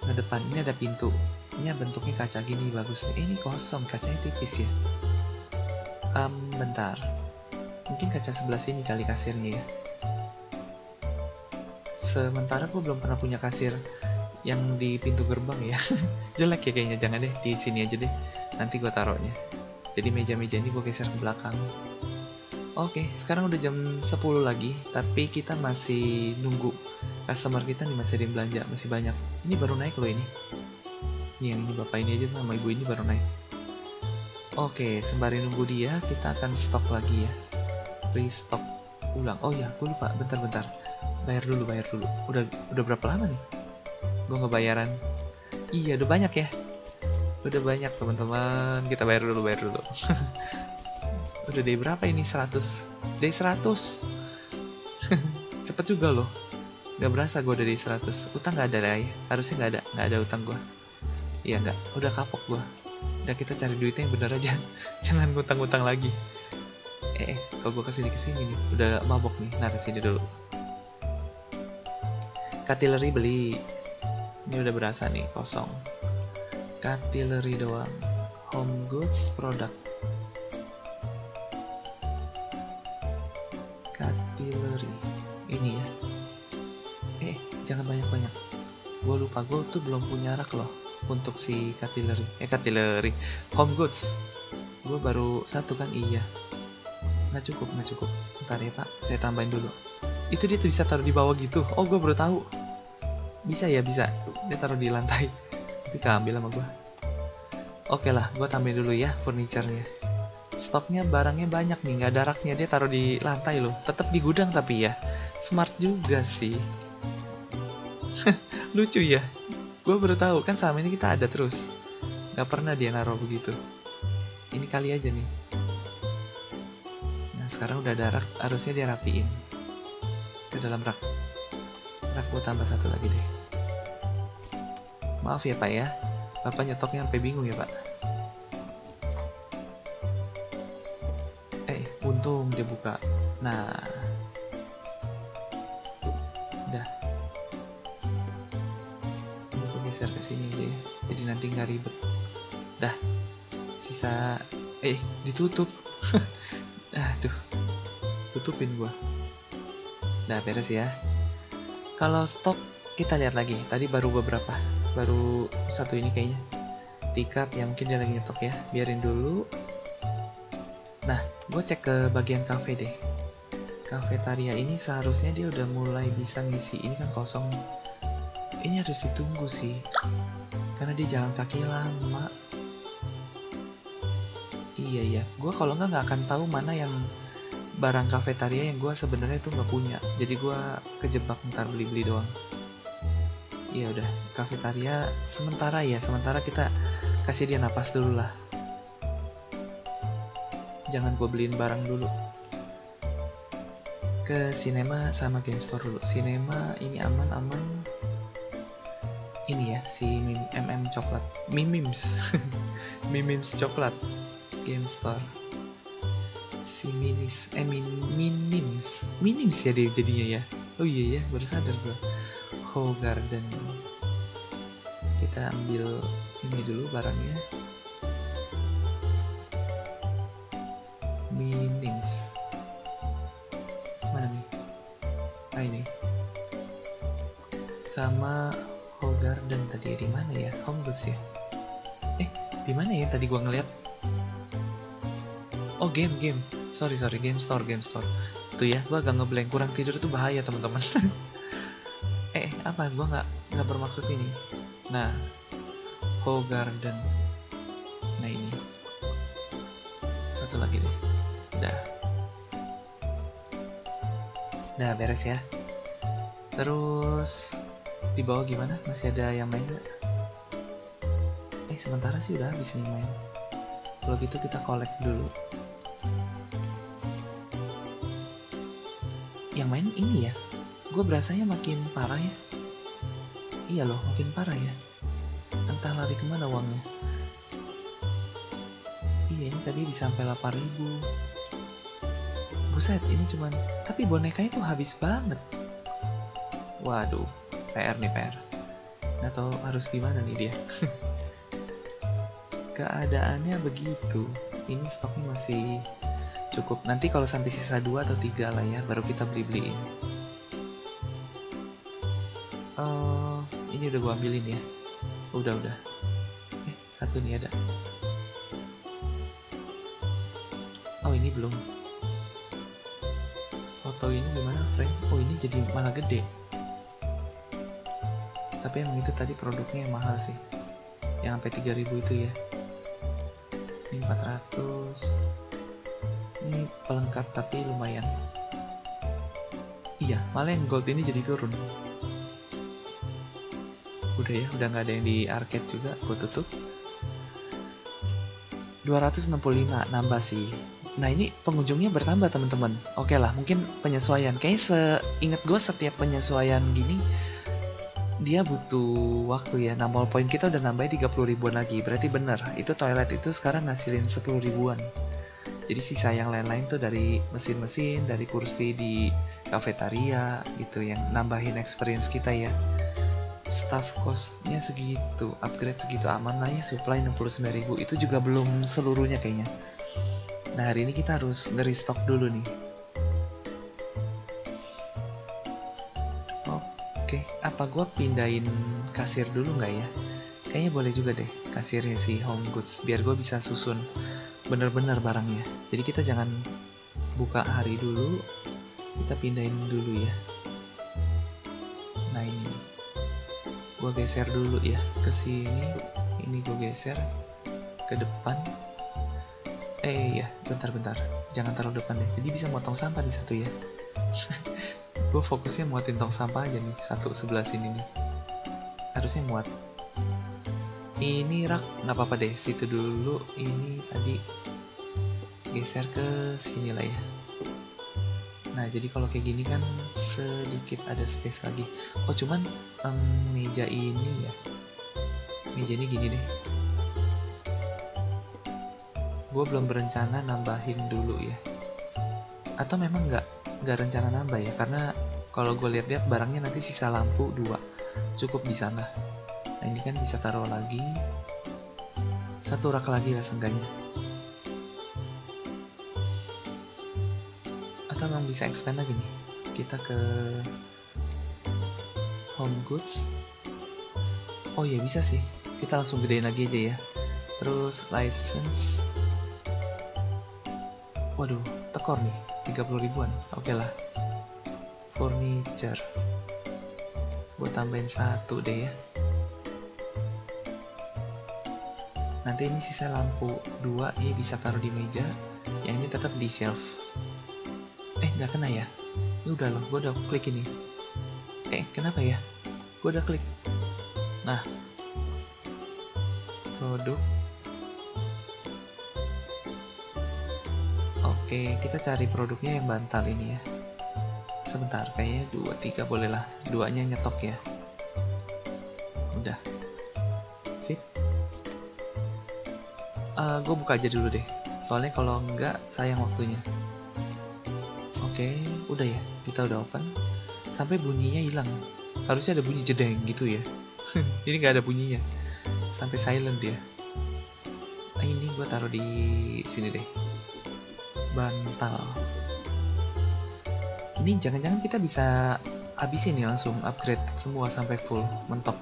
ngedepan. Ini ada pintu. Ini bentuknya kaca gini, bagus nih. Ini kosong, kacanya tipis ya. Bentar. Mungkin kaca sebelah sini kali kasirnya ya. Sementara gue belum pernah punya kasir yang di pintu gerbang ya. Jelek ya kayaknya, jangan deh, di sini aja deh. Nanti gue taruhnya. Jadi meja-meja ini gue geser ke belakang. Oke, sekarang udah jam 10 lagi, tapi kita masih nunggu customer kita nih, masih ada yang belanja, masih banyak. Ini baru naik loh ini. Ini yang ini bapak ini aja sama ibu ini baru naik. Oke, sembari nunggu dia, kita akan stok lagi ya. Restock ulang. Oh ya, gue lupa. Bentar. Bayar dulu. Udah berapa lama nih? Gue ngebayaran. Iya, udah banyak ya. Udah banyak teman-teman. Kita bayar dulu. Udah dari berapa ini? 100. Dari 100. Cepet juga loh. Gak berasa gue dari 100. Utang gak ada lah ya. Harusnya gak ada utang gue. Iya nggak, udah kapok gua. Udah, kita cari duitnya yang bener aja. Jangan ngutang-ngutang lagi. Kalau gua kesini nih, udah mabok nih. Nah, kesini dulu. Cutlery beli. Ini udah berasa nih, kosong. Cutlery doang. Home goods product. Cutlery. Ini ya. Jangan banyak-banyak. Gua lupa, gua tuh belum punya rak loh. Untuk si cutlery home goods gue baru 1 kan. Iya, nggak cukup. Bentar ya pak, saya tambahin dulu. Itu dia tuh bisa taruh di bawah gitu. Oh, gue baru tahu. Bisa dia taruh di lantai. Tapi keambil sama gue. Oke lah, gue tambahin dulu ya furniture-nya. Stoknya barangnya banyak nih, nggak ada raknya, dia taruh di lantai loh. Tetap di gudang tapi ya smart juga sih. Lucu ya. Gue baru tahu, kan selama ini kita ada terus. Gak pernah dia naruh begitu. Ini kali aja nih. Nah, sekarang udah ada rak, harusnya dia rapiin. Ke dalam rak. Rak gue tambah 1 lagi deh. Maaf ya pak ya. Bapak nyetoknya sampai bingung ya pak. Untung dia buka. Nah. Udah. Geser ke sini aja ya. Jadi nanti nggak ribet. Dah. Sisa ditutup. Aduh. Tutupin gua. Dah beres ya. Kalau stok kita lihat lagi. Tadi baru beberapa. Baru 1 ini kayaknya. Tiket yang mungkin dia lagi nyetok ya. Biarin dulu. Nah, gue cek ke bagian cafe deh. Kafetaria ini seharusnya dia udah mulai bisa ngisi. Ini kan kosong. Ini harus ditunggu sih, karena dia jalan kaki lama. Iya, gue kalau nggak akan tahu mana yang barang kafetaria yang gue sebenarnya tuh nggak punya, jadi gue kejebak ntar beli-beli doang. Ya udah, kafetaria sementara kita kasih dia napas dulu lah. Jangan gue beliin barang dulu. Ke sinema sama game store dulu. Sinema ini aman-aman. Ini ya, si coklat. Mimims. Mimims coklat. Game store. Si Minims ya dia jadinya ya. Oh iya ya, baru sadar gue. Ho Garden. Kita ambil ini dulu barangnya. Minims. Mana nih? Ah ini. Sama Ho Garden tadi di mana ya? Home Goods ya. Di mana ya tadi gua ngeliat? Oh, game. Sorry, game store. Tuh ya, gua agak ngeblank, kurang tidur tuh bahaya, teman-teman. Apa? Gua nggak bermaksud ini. Nah, Ho Garden. Nah, ini. Satu lagi deh. Dah beres ya. Terus di bawah gimana? Masih ada yang main nggak? Sementara sih udah habis nih main. Kalau gitu kita collect dulu. Yang main ini ya, gue berasanya makin parah ya. Iya loh, makin parah ya. Entah lari kemana uangnya. Iya, ini tadi bisa sampai 8.000. Buset, ini cuman, tapi bonekanya tuh habis banget. Waduh, PR nih, PR. Nggak tahu harus gimana nih dia. Keadaannya begitu. Ini stoknya masih cukup. Nanti kalau sampai sisa 2 atau 3 lah ya, baru kita beli-beliin. Ini udah gua ambilin ya. Udah. Satu nih ada. Oh, ini belum. Foto ini gimana, Frank? Oh, ini jadi malah gede. Tapi emang itu tadi produknya yang mahal sih. Yang sampai 3.000 itu ya. Ini 400. Ini pelengkap tapi lumayan. Iya, malah yang gold ini jadi turun. Udah ya, udah nggak ada yang di arcade juga. Gue tutup. 265 nambah sih. Nah, ini pengunjungnya bertambah, teman-teman. Oke lah, mungkin penyesuaian. Kayaknya seingat gue setiap penyesuaian gini dia butuh waktu ya. Nah, mall point kita udah nambahnya 30 ribuan lagi. Berarti bener, itu toilet itu sekarang ngasilin 10 ribuan. Jadi sisa yang lain-lain tuh dari mesin-mesin, dari kursi di kafetaria gitu, yang nambahin experience kita ya. Staff cost-nya segitu, upgrade segitu, aman lah ya. Supply 69.000, itu juga belum seluruhnya kayaknya. Nah, hari ini kita harus nge-restock dulu nih. Oke, apa gua pindahin kasir dulu nggak ya? Kayaknya boleh juga deh, kasirnya si Home Goods, biar gua bisa susun bener-bener barangnya. Jadi kita jangan buka hari dulu, kita pindahin dulu ya. Nah, ini gua geser dulu ya ke sini. Ini gua geser ke depan. Ya, bentar. Jangan taruh depan deh. Jadi bisa motong sampah di satu ya. Gue fokusnya muatin tong sampah aja nih, satu sebelah sini nih. Harusnya muat. Ini rak nggak apa-apa deh, situ dulu. Ini tadi geser ke sini lah ya. Nah, jadi kalau kayak gini kan sedikit ada space lagi. Oh, cuman meja ini ya. Meja ini gini deh. Gue belum berencana nambahin dulu ya. Atau memang nggak rencana nambah ya, karena kalau gue lihat-lihat barangnya nanti sisa lampu 2 cukup di sana. Nah, ini kan bisa taruh lagi satu rak lagi lah seenggaknya. Atau memang bisa expand lagi nih, kita ke Home Goods. Oh ya, bisa sih, kita langsung gedein lagi aja ya. Terus license, waduh, tekor nih, 30 ribuan. Oke lah. Furniture, gue tambahin 1 deh ya. Nanti ini sisa lampu 2, ini bisa taruh di meja. Yang ini tetap di shelf. nggak kena ya. Ini udah loh, gue udah klik ini. Kenapa ya? Gue udah klik. Nah, produk. Oke, kita cari produknya yang bantal ini ya. Sebentar, kayaknya 2, 3 boleh lah. 2-nya nyetok ya. Udah. Sip. Gue buka aja dulu deh. Soalnya kalau enggak, sayang waktunya. Oke, udah ya. Kita udah open. Sampai bunyinya hilang. Harusnya ada bunyi jedeng gitu ya. Ini nggak ada bunyinya. Sampai silent dia. Nah, ini gue taruh di sini deh. Bantal. Ini jangan-jangan kita bisa habisin ya, langsung upgrade semua sampai full mentok.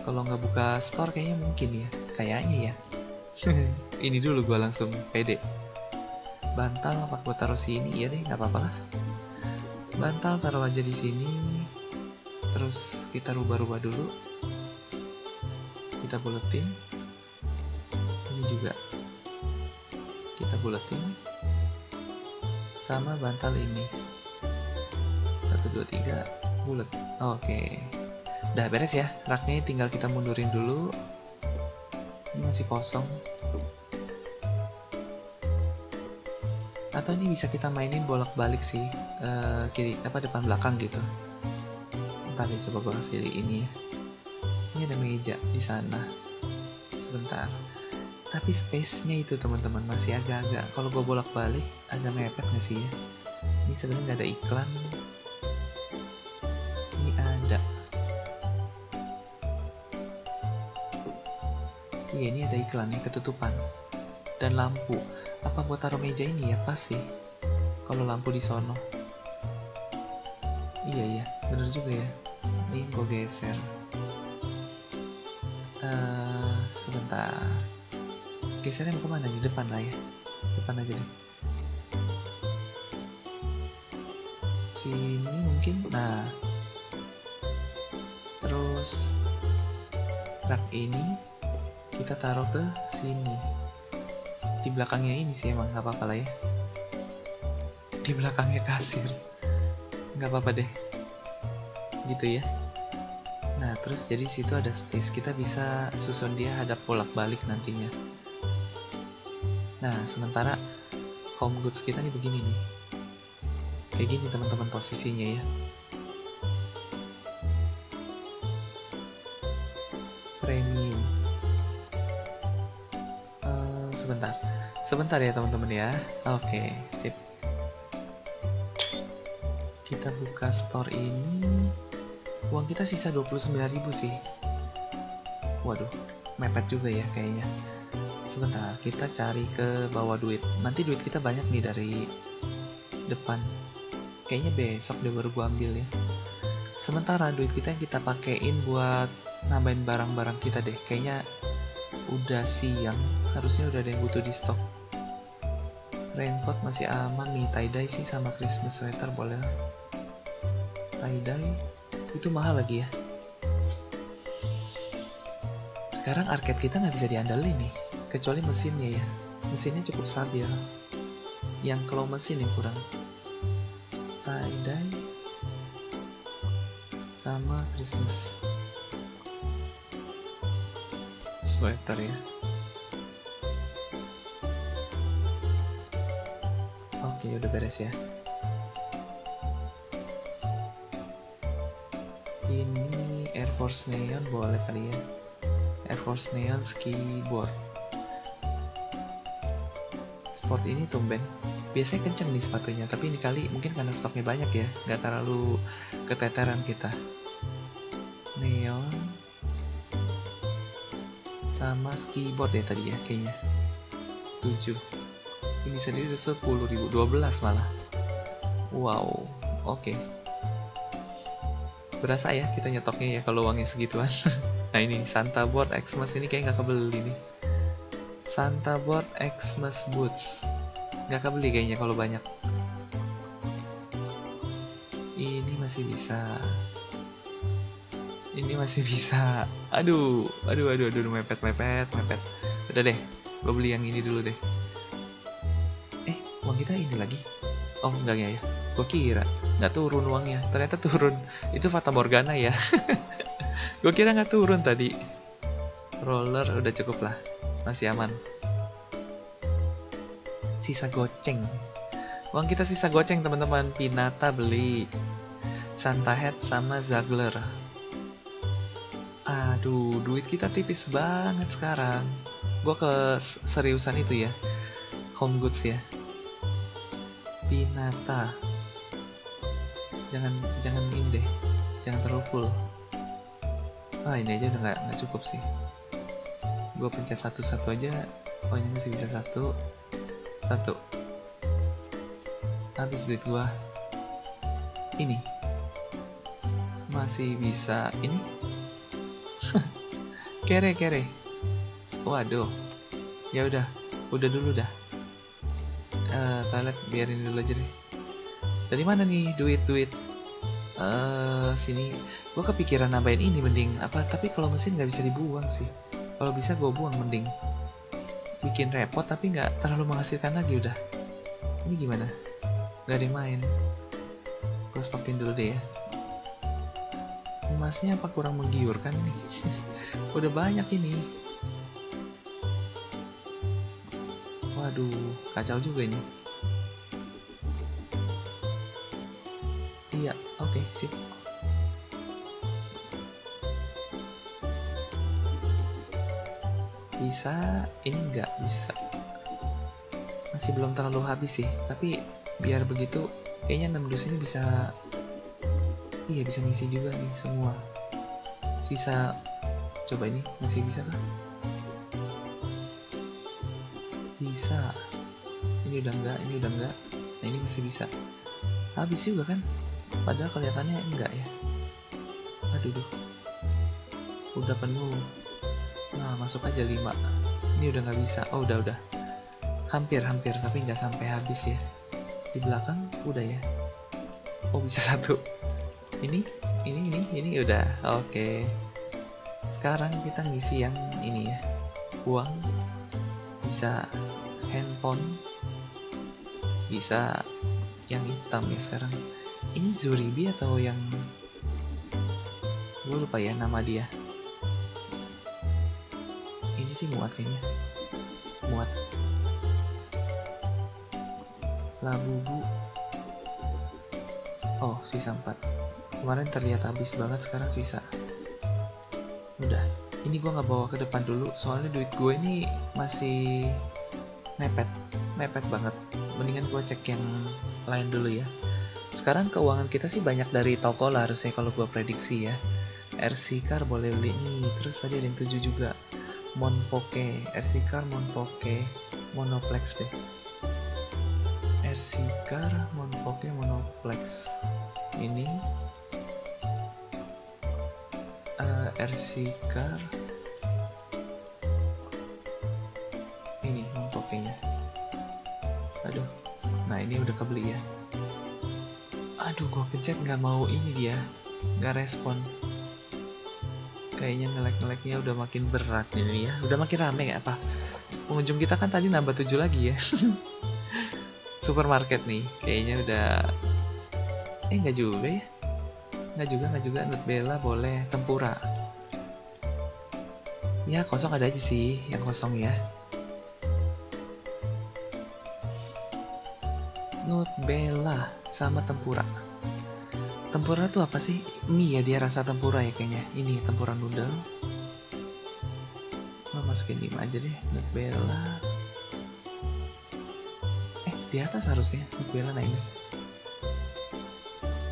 Kalau nggak buka store kayaknya mungkin ya. Kayaknya ya. Ini dulu gue langsung pede. Bantal apa gue taruh sini? Iya deh, nggak apa-apa lah. Bantal taruh aja di sini. Terus kita rubah-rubah dulu. Kita buletin. Ini juga kita buletin. Sama bantal ini. 1, 2, 3 bulet. Oke. Udah beres ya. Raknya tinggal kita mundurin dulu. Ini masih kosong. Atau ini bisa kita mainin bolak-balik sih, kiri depan belakang gitu. Ntar deh, coba gue kasih ini ya. Ini ada meja di sana. Sebentar. Tapi space-nya itu teman-teman masih agak-agak. Kalau gue bolak-balik agak mepet nggak sih ya? Ini sebenarnya nggak ada iklan. Ini ada. Iya, ini ada iklannya, ketutupan. Dan lampu. Apa gua taruh meja ini ya? Pas sih. Kalau lampu di sono. Iya, bener juga ya. Ini gua geser. Sebentar. Gesernya mau kemana? Di depan lah ya. Depan aja deh. Sini mungkin. Nah. Terus rak ini kita taruh ke sini. Di belakangnya ini sih emang nggak apa-apa lah ya. Di belakangnya kasir. Nggak apa-apa deh. Gitu ya. Nah, terus jadi situ ada space. Kita bisa susun dia hadap bolak-balik nantinya. Nah, sementara home goods kita nih begini nih. Kayak gini teman-teman posisinya ya. Premium. Sebentar ya teman-teman ya. Oke, sip. Kita buka store ini. Uang kita sisa 29.000 sih. Waduh, mepet juga ya kayaknya. Sebentar, kita cari ke bawah duit. Nanti duit kita banyak nih dari depan. Kayaknya besok deh baru gua ambil ya. Sementara duit kita yang kita pakein buat nambahin barang-barang kita deh. Kayaknya udah siang, harusnya udah ada yang butuh di stok. Raincoat masih aman nih, tie-dye sih sama Christmas sweater boleh. Tie-dye itu mahal lagi ya. Sekarang arcade kita nggak bisa diandalin nih, kecuali mesinnya ya. Mesinnya cukup stabil. Yang claw mesin yang kurang. Tie-dye sama Christmas sweater ya. Oke, udah beres ya. Ini Air Force Neon boleh kali ya. Air Force Neon skiboard. Sport ini tumben. Biasanya kenceng nih sepatunya, tapi ini kali mungkin karena stoknya banyak ya, nggak terlalu keteteran kita. Neon sama skiboard ya tadi ya kayaknya. 7. Ini sendiri 10.000, 12 malah. Wow, oke. Berasa ya kita nyetoknya ya kalau uangnya segituan. Nah ini Santa Board Xmas ini kayak nggak kebeli nih. Santa Board Xmas Boots nggak kebeli kayaknya kalau banyak. Ini masih bisa. Ini masih bisa. Aduh, mepet. Udah deh, gue beli yang ini dulu deh. Uang kita ini lagi. Oh enggak ya, gue kira nggak turun uangnya, ternyata turun. Itu Fata Morgana ya. Gue kira nggak turun tadi. Roller udah cukup lah, masih aman. Sisa goceng. Uang kita sisa goceng teman-teman. Pinata beli Santa Head sama Zagler. Aduh, duit kita tipis banget sekarang. Gue ke seriusan itu ya, home goods ya. Pinata. Jangan jangan ini deh, jangan terlalu full. Ini aja udah nggak cukup sih. Gue pencet satu-satu aja. Oh ini masih bisa satu. Habis duit gua. Ini masih bisa ini. kere. Waduh. Ya udah dulu dah. Toilet biarin dulu aja deh. Dari mana nih duit? Sini. Gua kepikiran nambahin ini mending apa? Tapi kalau mesin nggak bisa dibuang sih. Kalau bisa gua buang mending. Bikin repot tapi nggak terlalu menghasilkan lagi udah. Ini gimana? Gak ada yang main. Gue stopin dulu deh ya. Emasnya apa kurang menggiurkan nih? Udah banyak ini. Waduh, kacau juga ini. Iya, oke, sip. Bisa, ini nggak bisa. Masih belum terlalu habis sih, tapi biar begitu kayaknya 6 dus ini bisa. Iya, bisa ngisi juga nih semua. Sisa, coba ini masih bisa kah? Bisa. Ini udah enggak. Nah ini masih bisa. Habis juga kan? Padahal kelihatannya enggak ya. Aduh. Udah penuh. Nah, masuk aja 5. Ini udah nggak bisa. Oh, udah. Hampir, tapi nggak sampai habis ya. Di belakang udah ya. Oh, bisa 1. Ini udah. Oke. Sekarang kita ngisi yang ini ya. Uang. Bisa handphone. Bisa yang hitam ya sekarang. Ini Zuribi atau yang gue lupa ya nama dia. Ini sih muat kayaknya. Muat. Labubu. Oh, sisa 4. Kemarin terlihat habis banget, sekarang sisa. Udah. Ini gue nggak bawa ke depan dulu, soalnya duit gue ini masih mepet banget. Mendingan gue cek yang lain dulu ya. Sekarang keuangan kita sih banyak dari toko lah harusnya kalau gue prediksi ya. RC Car boleh beli nih. Terus tadi ada yang 7 juga. Monpoke, RC Car, Monpoke, Monoplex deh. RC Car, Monpoke, Monoplex. Ini RC Car. Ini Monpoke-nya. Aduh. Nah, ini udah kebeli ya. Aduh, gue pencet nggak mau ini dia. Nggak respon. Kayaknya nge-lag-nya udah makin berat ini ya. Udah makin rame ya apa? Pengunjung kita kan tadi nambah 7 lagi ya. Supermarket nih. Kayaknya udah. Nggak juga ya. Nggak juga. Nutbella boleh. Tempura. Ya, kosong ada aja sih. Yang kosong ya. Nutbella sama tempura. Tempura tuh apa sih? Mie ya, dia rasa tempura ya kayaknya. Ini tempura noodle. Masukin 5 aja deh. Nutbella. Di atas harusnya Nutbella. Nah ini.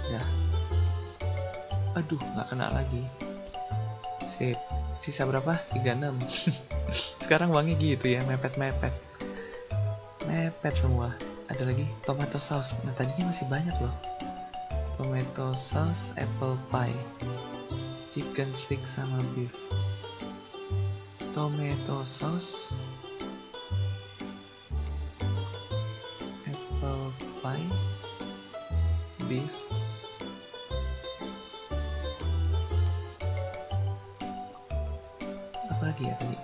Dah. Aduh, nggak kena lagi. Sip. Sisa berapa? 36. Sekarang uangnya gitu ya, mepet semua. Ada lagi tomato sauce. Nah tadinya masih banyak loh. Tomato sauce, apple pie, chicken stick sama beef. Tomato sauce, apple pie, beef. Apa lagi ya tadi?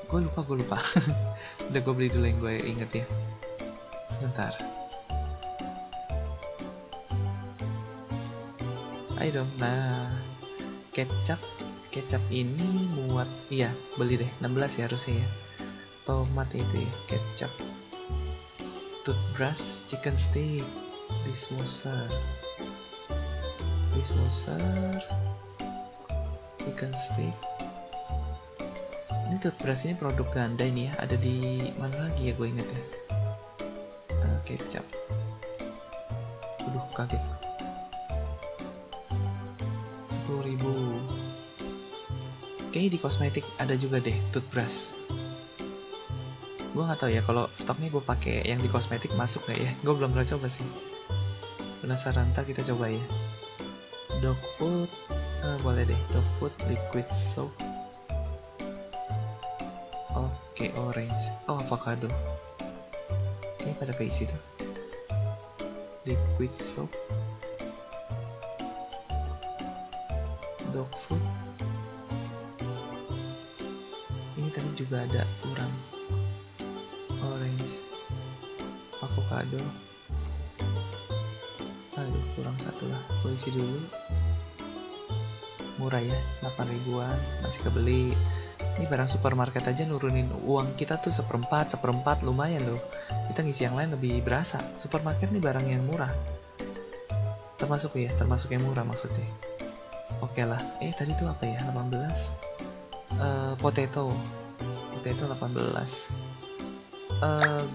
Gue lupa. Udah, gue beli dulu yang gue inget ya. Sebentar. Ayo dong. Nah, kecap ini muat. Iya, beli deh. 16 ya harusnya ya. Tomat itu ya, kecap. Toothbrush, chicken stick, dishwasher, chicken stick. Ini toothbrush ini produk ganda ini ya. Ada di mana lagi ya, gue inget ya. Kecap. Aduh, kaget. 10.000. Kayaknya di kosmetik ada juga deh toothbrush. Gue nggak tahu ya kalau stoknya gue pakai yang di kosmetik masuk nggak ya. Gue belum pernah coba sih. Penasaran, ntar kita coba ya. Dog food, boleh deh. Dog food, liquid soap. Oke, orange. Oh, avocado. Kayaknya pada keisi tuh. Liquid soap, dog food. Ini tadi juga ada kurang. Orange, avocado. Aduh, kurang satu lah. Gue isi dulu. Murah ya, 8 ribuan, masih kebeli. Ini barang supermarket aja nurunin uang kita tuh seperempat, lumayan loh. Kita ngisi yang lain lebih berasa. Supermarket nih barang yang murah. Termasuk yang murah maksudnya. Oke lah. Tadi tuh apa ya? 18. Potato 18.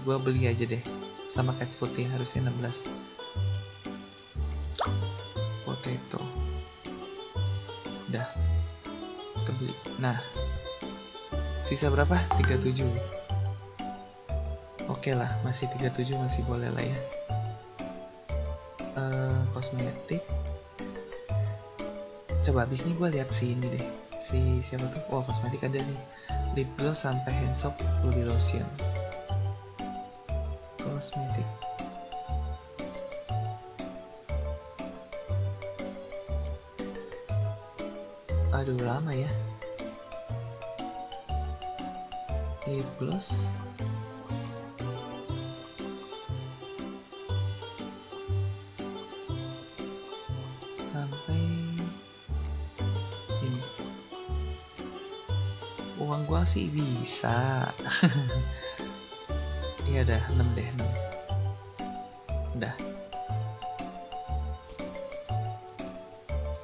Gua beli aja deh. Sama cat food ya, harusnya 16. Potato. Udah. Kebeli. Nah. Sisa berapa? 37. Oke lah, masih 37, masih boleh lah ya. Kosmetik. Coba abis ini gue lihat si ini deh. Si siapa tuh? Oh, kosmetik ada nih. Lip gloss sampai hand soap, body lotion. Kosmetik. Aduh, lama ya. Lip gloss sampai ini. Uang gua sih bisa. Iya dah, 6 deh, 6. Udah.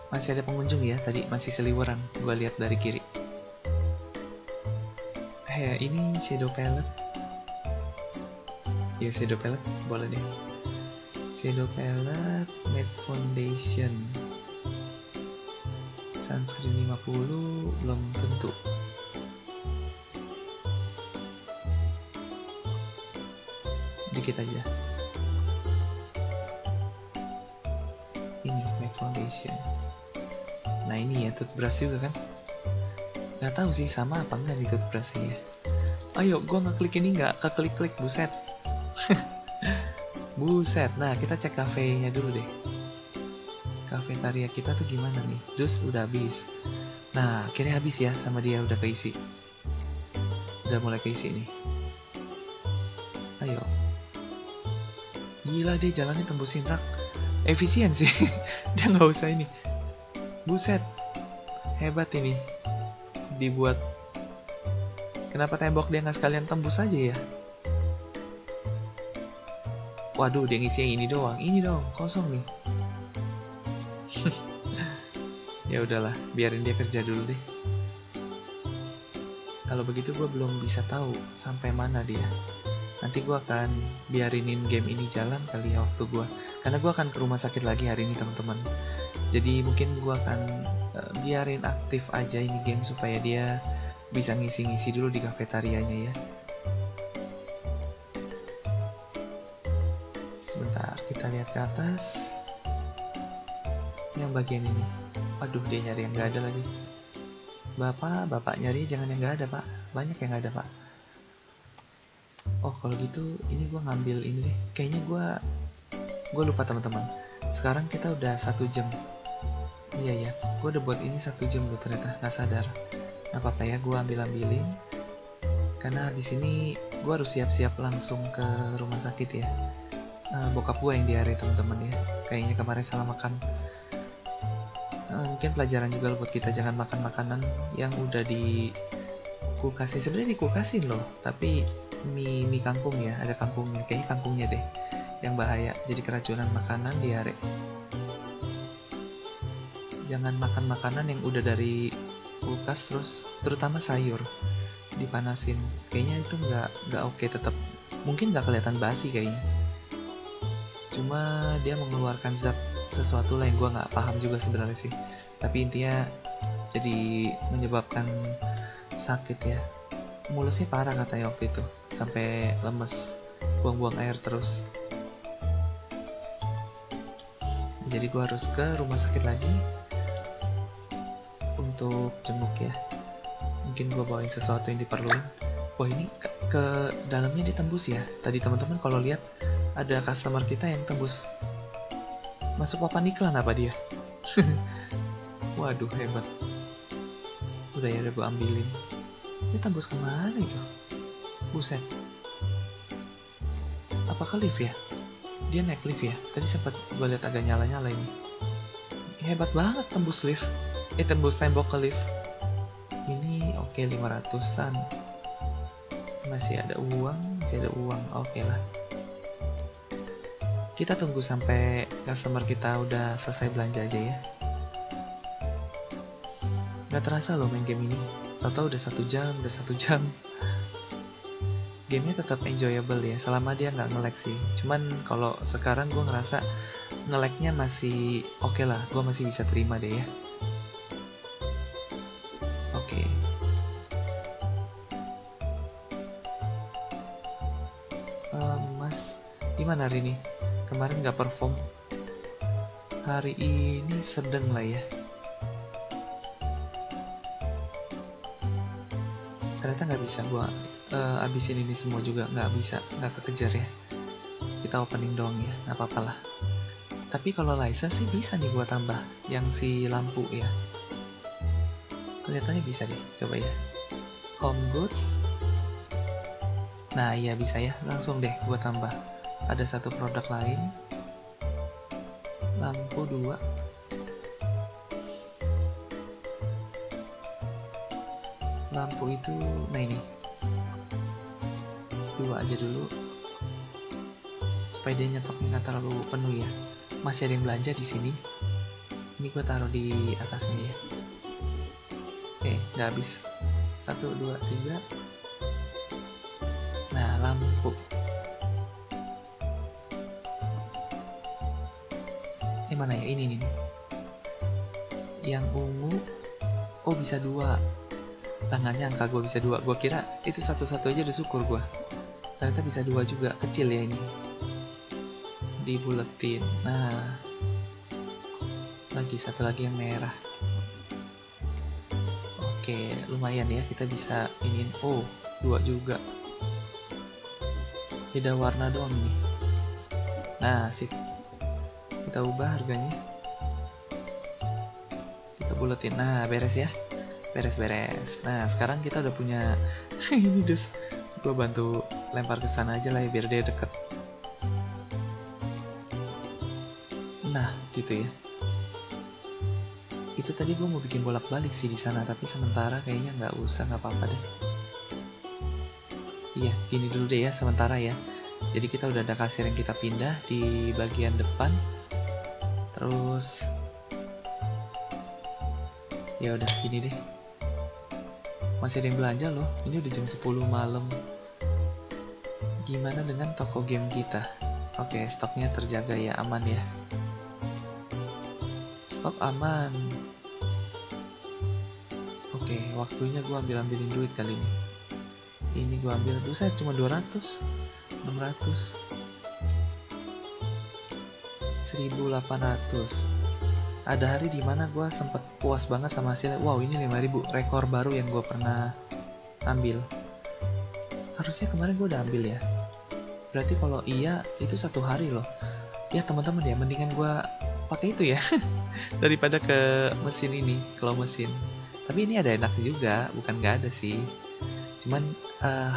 Masih ada pengunjung ya, tadi masih seliweran. Gua lihat dari kiri. Ini shadow palette. Ya, shadow palette boleh deh. Shadow palette, matte foundation, sunscreen 50, belum tentu. Dikit aja. Ini matte foundation. Nah, ini ya toothbrush juga kan? Nggak tahu sih sama apa enggak di toothbrush ya. Ayo, gue ngeklik ini nggak keklik-klik, buset. Buset. Nah, kita cek kafenya dulu deh. Kafetaria kita tuh gimana nih? Dus udah habis. Nah, akhirnya habis ya sama dia, udah keisi. Udah mulai keisi nih. Ayo. Gila deh, jalannya tembusin rak. Efisien sih. Dia nggak usah ini. Buset. Hebat ini. Dibuat. Kenapa tembok dia nggak sekalian tembus aja ya? Waduh, dia ngisi yang ini doang. Ini dong, kosong nih. Ya udahlah, biarin dia kerja dulu deh. Kalau begitu gue belum bisa tahu sampai mana dia. Nanti gue akan biarinin game ini jalan kali ya waktu gue. Karena gue akan ke rumah sakit lagi hari ini teman-teman. Jadi mungkin gue akan biarin aktif aja ini game supaya dia bisa ngisi-ngisi dulu di kafetarianya ya. Sebentar, kita lihat ke atas. Yang bagian ini. Aduh, dia nyari yang gak ada lagi. Bapak nyari jangan yang gak ada, Pak. Banyak yang gak ada, Pak. Oh, kalau gitu ini gue ngambil ini deh. Kayaknya gue lupa teman-teman. Sekarang kita udah 1 jam. Iya ya, gue udah buat ini 1 jam loh ternyata, nggak sadar. Nggak apa-apa ya, gue ambilin. Karena habis ini gue harus siap-siap langsung ke rumah sakit ya. Bokap gue yang diare teman-teman ya, kayaknya kemarin salah makan. Mungkin pelajaran juga buat kita, jangan makan makanan yang udah di kulkasin. Sebenarnya dikulkasin loh, tapi mie kangkung ya, ada kangkungnya, kayaknya kangkungnya deh yang bahaya, jadi keracunan makanan, diare. Jangan makan makanan yang udah dari kulkas, terus terutama sayur dipanasin, kayaknya itu nggak oke. Tetap mungkin nggak kelihatan basi kayaknya, cuma dia mengeluarkan zat sesuatu lah yang gue nggak paham juga sebenarnya sih, tapi intinya jadi menyebabkan sakit ya. Mulusnya parah katanya waktu itu, sampai lemes, buang-buang air terus. Jadi gue harus ke rumah sakit lagi untuk jenguk ya. Mungkin gue bawain sesuatu yang diperluin. Wah, ini ke dalamnya ditembus ya. Tadi teman-teman kalau lihat ada customer kita yang tembus masuk papan iklan apa dia. Waduh, hebat. Udah ya, udah gue ambilin. Ini tembus kemana itu? Buset. Apakah lift ya? Dia naik lift ya? Tadi sempat gue lihat agak nyala-nyala ini. Hebat banget tembus lift. Tembus tembok ke lift. Ini oke, 500-an. Masih ada uang, oke lah. Kita tunggu sampai customer kita udah selesai belanja aja ya. Gak terasa loh main game ini. Tahu-tahu udah 1 jam. Gamenya tetap enjoyable ya, selama dia nggak nge-lag sih. Cuman kalau sekarang gue ngerasa nge-lagnya masih oke lah, gue masih bisa terima deh ya. Oke. Mas, gimana hari ini? Kemarin nggak perform. Hari ini sedang lah ya. Ternyata nggak bisa gue abisin ini semua juga, nggak bisa, nggak kekejar ya. Kita opening doang ya, nggak apa-apa lah. Tapi kalau license sih bisa nih gua tambah yang si lampu ya. Kelihatannya bisa deh, coba ya. Home goods. Nah iya bisa ya, langsung deh gua tambah. Ada satu produk lain. Lampu 2. Lampu itu, nah ini 2 aja dulu supaya dia nyetoknya nggak terlalu penuh ya. Masih ada yang belanja di sini. Ini gue taruh di atasnya ya. Nggak habis. 1, 2, 3. Nah, lampu. Mana ya? Ini nih. Yang ungu. Oh, bisa 2. Tangannya angka gue bisa 2. Gue kira itu satu-satu aja udah syukur gue. Ternyata bisa 2 juga. Kecil ya ini. Dibuletin. Nah, lagi satu lagi yang merah. Oke, lumayan ya, kita bisa ini. Oh, 2 juga. Beda warna doang nih. Nah, sip. Kita ubah harganya. Kita buletin. Nah, beres ya. Beres. Nah, sekarang kita udah punya ini dus. Gue bantu lempar ke sana aja lah ya, biar dia deket. Nah, gitu ya. Itu tadi gue mau bikin bolak-balik sih di sana, tapi sementara kayaknya nggak usah, nggak apa-apa deh. Iya, gini dulu deh ya, sementara ya. Jadi kita udah ada kasir yang kita pindah di bagian depan. Terus, ya udah gini deh. Masih ada yang belanja loh. Ini udah jam 10 malam. Gimana dengan toko game kita? Oke, stoknya terjaga ya, aman ya. Stok aman. Oke, waktunya gue ambilin duit kali ini. Ini gue ambil tuh, saya cuma 200, 600, 1800. Ada hari dimana gue sempet puas banget sama hasilnya. Wow, ini 5000, rekor baru yang gue pernah ambil. Harusnya kemarin gue udah ambil ya. Berarti kalau iya, itu 1 hari loh. Ya teman-teman ya, mendingan gue pakai itu ya daripada ke mesin ini, kalau mesin. Tapi ini ada enaknya juga, bukan nggak ada sih. Cuman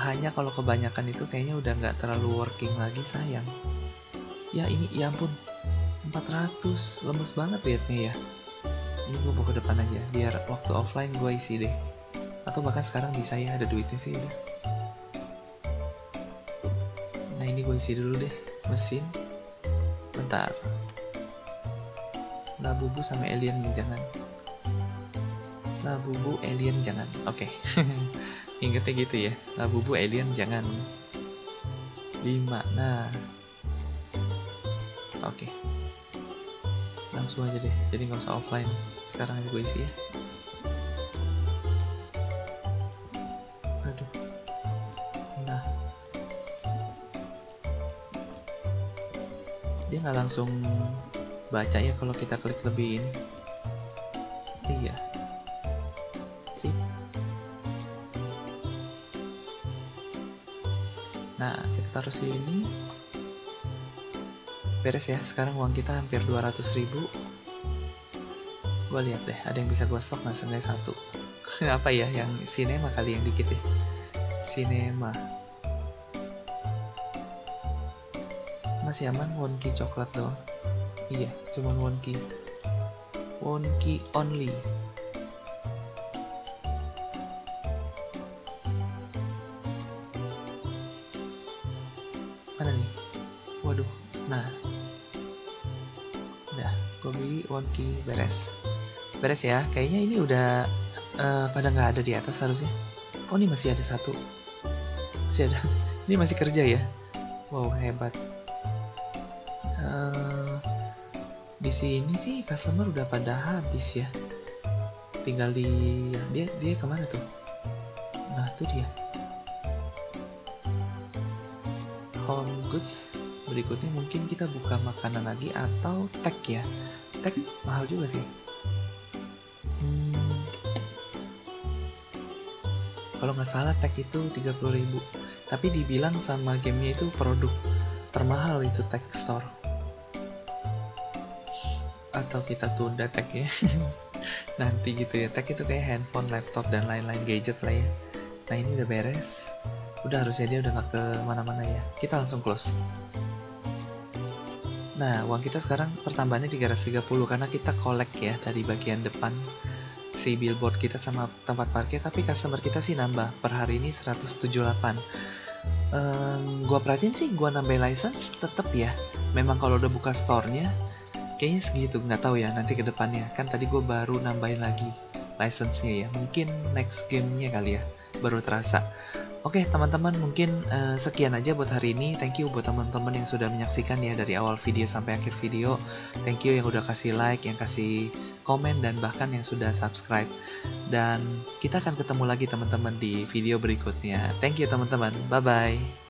hanya kalau kebanyakan itu kayaknya udah nggak terlalu working lagi, sayang. Ya ini, ya ampun, 400, lemes banget liatnya ya. Ini gue bawa ke depan aja, biar waktu offline gue isi deh. Atau bahkan sekarang bisa ya, ada duitnya sih udah. Nah ini gue isi dulu deh, mesin. Bentar. Labubu sama alien nih, jangan. Labubu alien jangan. Oke. Ingetnya gitu ya. Labubu alien jangan. 5. Nah. Oke. Langsung aja deh. Jadi nggak usah offline. Sekarang aja gue isi ya. Aduh. Nah. Dia nggak langsung baca ya kalau kita klik lebih ini. Iya. Sip. Nah, kita taruh sini. Beres ya, sekarang uang kita hampir 200.000. Gue lihat deh, ada yang bisa gue stok nggak sengaja satu. Apa ya, yang sinema kali yang dikit ya. Sinema. Masih aman, wonki coklat doang. Iya, cuman wonki. Wonki only. Mana nih? Waduh, nah. Udah, gue beli wonki, beres. Beres ya, kayaknya ini udah pada nggak ada di atas harusnya. Oh, ini masih ada satu. Masih ada. Ini masih kerja ya. Wow, hebat. Di sini sih customer udah pada habis ya. Tinggal di dia kemana tuh? Nah, itu dia. Home goods. Berikutnya mungkin kita buka makanan lagi atau tag ya. Tag mahal juga sih. Kalau nggak salah tag itu 30.000. Tapi dibilang sama gamenya itu produk termahal itu tag store. Atau kita tunda tag ya. Nanti gitu ya. Tag itu kayak handphone, laptop, dan lain-lain gadget lah ya. Nah ini udah beres. Udah, harusnya dia udah nggak ke mana-mana ya. Kita langsung close. Nah, uang kita sekarang pertambahannya 330 karena kita collect ya dari bagian depan si billboard kita sama tempat parkir, tapi customer kita sih nambah. Per hari ini 178. Gua perhatiin sih gua nambah license tetep ya. Memang kalau udah buka store-nya kayaknya segitu, nggak tahu ya nanti ke depannya. Kan tadi gua baru nambahin lagi license-nya ya. Mungkin next game-nya kali ya baru terasa. Oke teman-teman, mungkin sekian aja buat hari ini. Thank you buat teman-teman yang sudah menyaksikan ya dari awal video sampai akhir video. Thank you yang udah kasih like, yang kasih komen, dan bahkan yang sudah subscribe. Dan kita akan ketemu lagi teman-teman di video berikutnya. Thank you teman-teman, bye-bye.